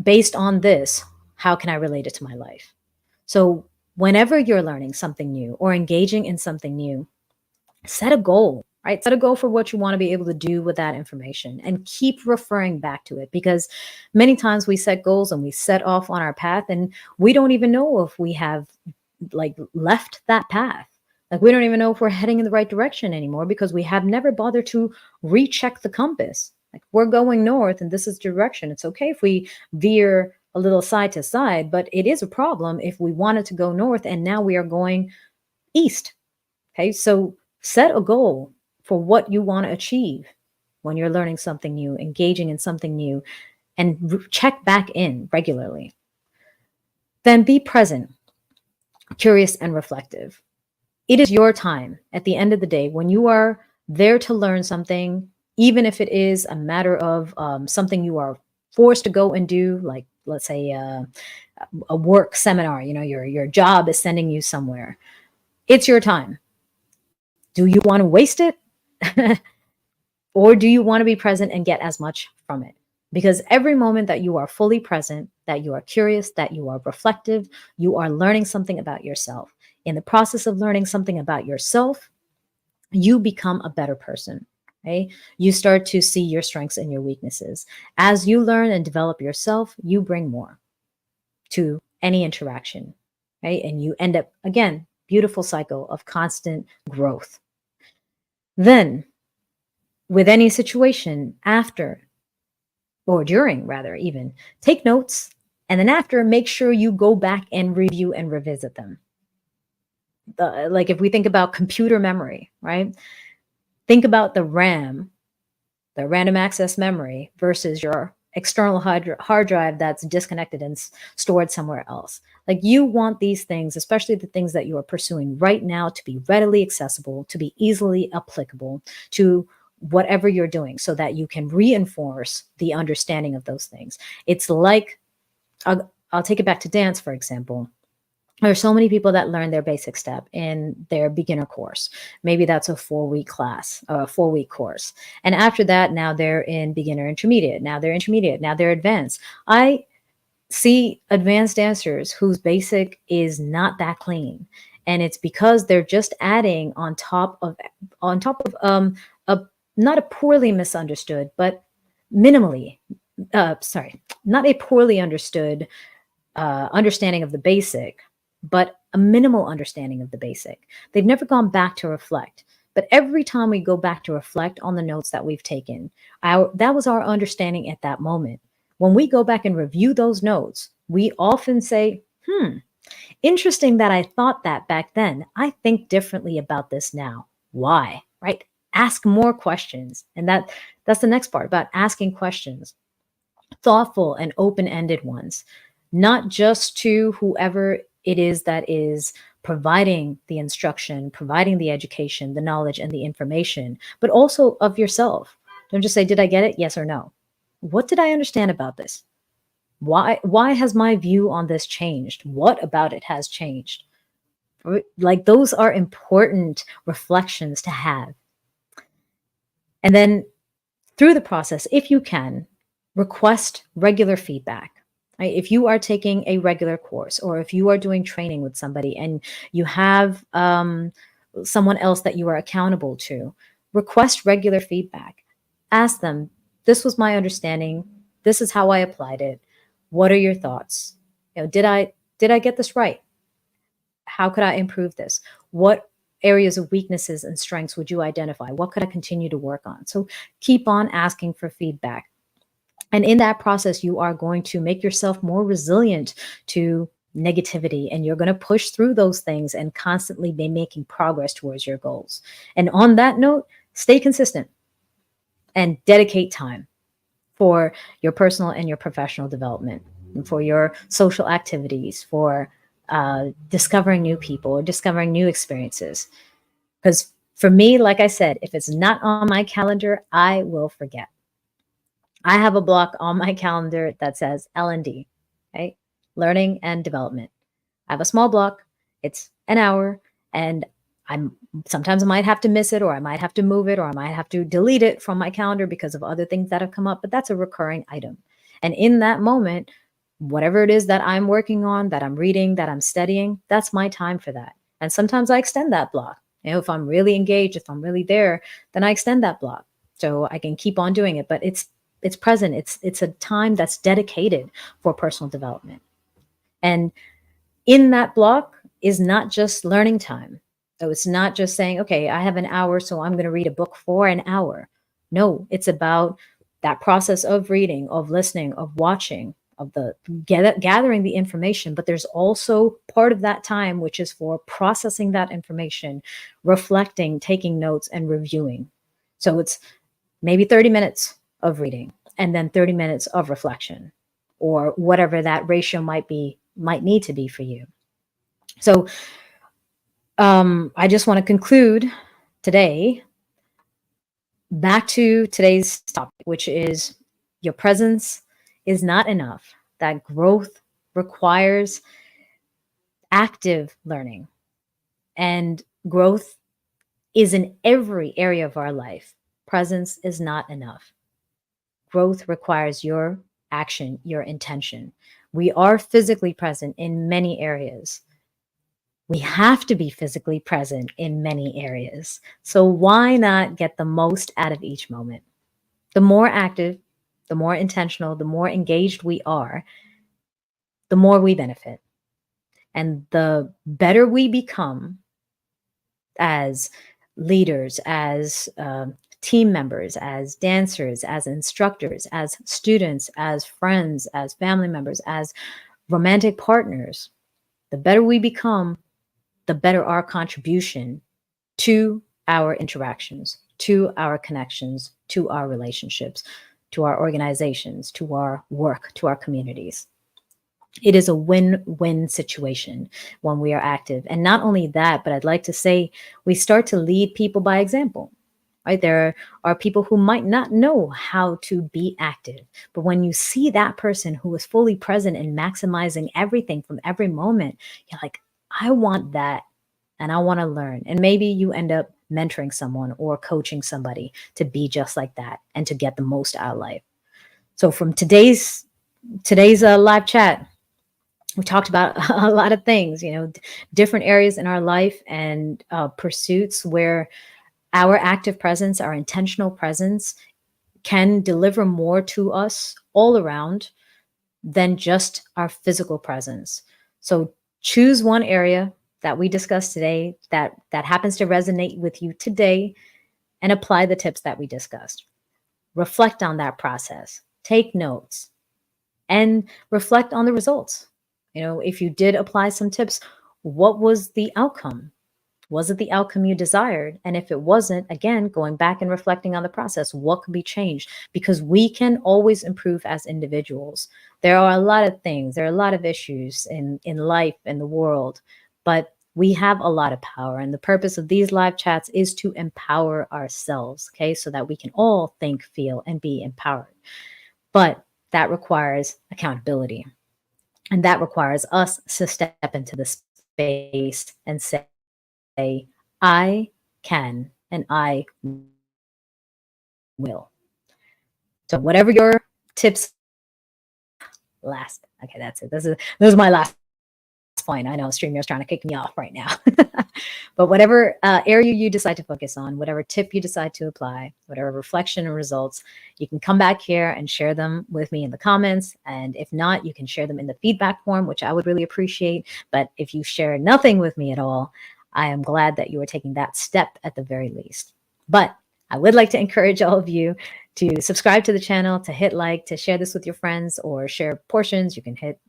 based on this, how can I relate it to my life? So whenever you're learning something new or engaging in something new, set a goal. Right? Set a goal for what you want to be able to do with that information and keep referring back to it, because many times we set goals and we set off on our path and we don't even know if we have left that path. Like we don't even know if we're heading in the right direction anymore because we have never bothered to recheck the compass. Like we're going north and this is direction. It's okay if we veer a little side to side, but it is a problem if we wanted to go north and now we are going east. Okay, so set a goal for what you want to achieve when you're learning something new, engaging in something new, and check back in regularly. Then be present, curious, and reflective. It is your time at the end of the day when you are there to learn something, even if it is a matter of something you are forced to go and do, like let's say a work seminar, your job is sending you somewhere. It's your time. Do you want to waste it? Or do you want to be present and get as much from it? Because every moment that you are fully present, that you are curious, that you are reflective, you are learning something about yourself. In the process of learning something about yourself, you become a better person. Right? You start to see your strengths and your weaknesses. As you learn and develop yourself, you bring more to any interaction, right? And you end up, again, beautiful cycle of constant growth. Then, with any situation after, or during rather, even, take notes. And then after, make sure you go back and review and revisit them. Like if we think about computer memory, right? Think about the RAM, the random access memory, versus your external hard drive that's disconnected and stored somewhere else. Like you want these things, especially the things that you are pursuing right now, to be readily accessible, to be easily applicable to whatever you're doing, so that you can reinforce the understanding of those things. It's like, I'll take it back to dance, for example. There are so many people that learn their basic step in their beginner course. Maybe that's a 4-week class, a 4-week course. And after that, now they're in beginner intermediate. Now they're intermediate. Now they're advanced. I see advanced dancers whose basic is not that clean. And it's because they're just adding on top of a not a poorly misunderstood, but minimally, not a poorly understood understanding of the basic, but a minimal understanding of the basic. They've never gone back to reflect. But every time we go back to reflect on the notes that we've taken, that was our understanding at that moment. When we go back and review those notes, we often say, interesting that I thought that back then. I think differently about this now. Why? Right? Ask more questions. And that's the next part, about asking questions. Thoughtful and open-ended ones. Not just to whoever it is that is providing the instruction, providing the education, the knowledge, and the information, but also of yourself. Don't just say, did I get it? Yes or no. What did I understand about this? Why has my view on this changed? What about it has changed? Like, those are important reflections to have. And then through the process, if you can, request regular feedback. Right? If you are taking a regular course, or if you are doing training with somebody and you have someone else that you are accountable to, request regular feedback. Ask them, this was my understanding. This is how I applied it. What are your thoughts? Did I get this right? How could I improve this? What areas of weaknesses and strengths would you identify? What could I continue to work on? So keep on asking for feedback. And in that process, you are going to make yourself more resilient to negativity, and you're going to push through those things and constantly be making progress towards your goals. And on that note, stay consistent and dedicate time for your personal and your professional development, and for your social activities, for discovering new people or discovering new experiences. Because for me, like I said, if it's not on my calendar, I will forget. I have a block on my calendar that says L&D, right? Learning and development. I have a small block. It's an hour, and sometimes I might have to miss it, or I might have to move it, or I might have to delete it from my calendar because of other things that have come up, but that's a recurring item. And in that moment, whatever it is that I'm working on, that I'm reading, that I'm studying, that's my time for that. And sometimes I extend that block. If I'm really engaged, if I'm really there, then I extend that block so I can keep on doing it. But it's present. It's a time that's dedicated for personal development. And in that block is not just learning time. So it's not just saying, okay, I have an hour, so I'm going to read a book for an hour. No, it's about that process of reading, of listening, of watching, of the gathering the information. But there's also part of that time which is for processing that information, reflecting, taking notes, and reviewing. So it's maybe 30 minutes of reading and then 30 minutes of reflection, or whatever that ratio might need to be for you. So I just want to conclude today back to today's topic, which is your presence is not enough. That growth requires active learning, and growth is in every area of our life. Presence is not enough. Growth requires your action, your intention. We are physically present in many areas, We have to be physically present in many areas. So why not get the most out of each moment? The more active, the more intentional, the more engaged we are, the more we benefit. And the better we become as leaders, as team members, as dancers, as instructors, as students, as friends, as family members, as romantic partners, the better we become, the better our contribution to our interactions, to our connections, to our relationships, to our organizations, to our work, to our communities. It is a win-win situation when we are active. And not only that, but I'd like to say we start to lead people by example. Right? There are people who might not know how to be active, but when you see that person who is fully present and maximizing everything from every moment, you're like, I want that and I want to learn. And maybe you end up mentoring someone or coaching somebody to be just like that and to get the most out of life. So from today's live chat, we talked about a lot of things, different areas in our life and pursuits where our active presence, our intentional presence can deliver more to us all around than just our physical presence. So choose one area that we discussed today that happens to resonate with you today and apply the tips that we discussed. Reflect on that process, take notes, and reflect on the results. If you did apply some tips, what was the outcome? Was it the outcome you desired? And if it wasn't, again, going back and reflecting on the process, what could be changed? Because we can always improve as individuals. There are a lot of things, there are a lot of issues in life, in the world, but we have a lot of power. And the purpose of these live chats is to empower ourselves, okay? So that we can all think, feel, and be empowered. But that requires accountability. And that requires us to step into the space and say, I can and I will. So whatever your tips okay, that's it. This is my last point. I know StreamYard's trying to kick me off right now. But whatever area you decide to focus on, whatever tip you decide to apply, whatever reflection and results, you can come back here and share them with me in the comments. And if not, you can share them in the feedback form, which I would really appreciate. But if you share nothing with me at all, I am glad that you are taking that step at the very least. But I would like to encourage all of you to subscribe to the channel, to hit like, to share this with your friends or share portions. You can hit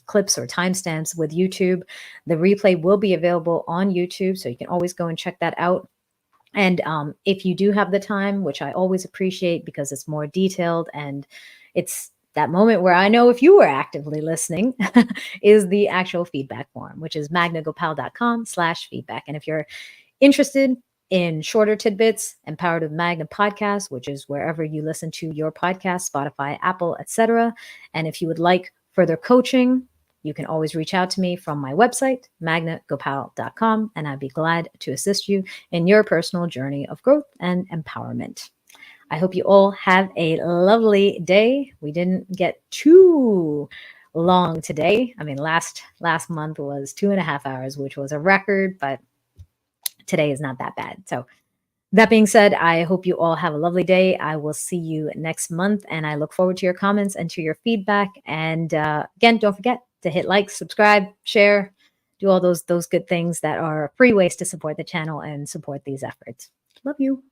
clips or timestamps with YouTube. The replay will be available on YouTube, so you can always go and check that out. And if you do have the time, which I always appreciate because it's more detailed and it's that moment where I know if you were actively listening is the actual feedback form, which is magnagopal.com/feedback. And if you're interested in shorter tidbits, Empowered with Magna Podcast, which is wherever you listen to your podcast, Spotify, Apple, etc. And if you would like further coaching, you can always reach out to me from my website, magnagopal.com, and I'd be glad to assist you in your personal journey of growth and empowerment. I hope you all have a lovely day. We didn't get too long today. I mean, last month was 2.5 hours, which was a record, but today is not that bad. So that being said, I hope you all have a lovely day. I will see you next month, and I look forward to your comments and to your feedback. And again, don't forget to hit like, subscribe, share, do all those good things that are free ways to support the channel and support these efforts. Love you.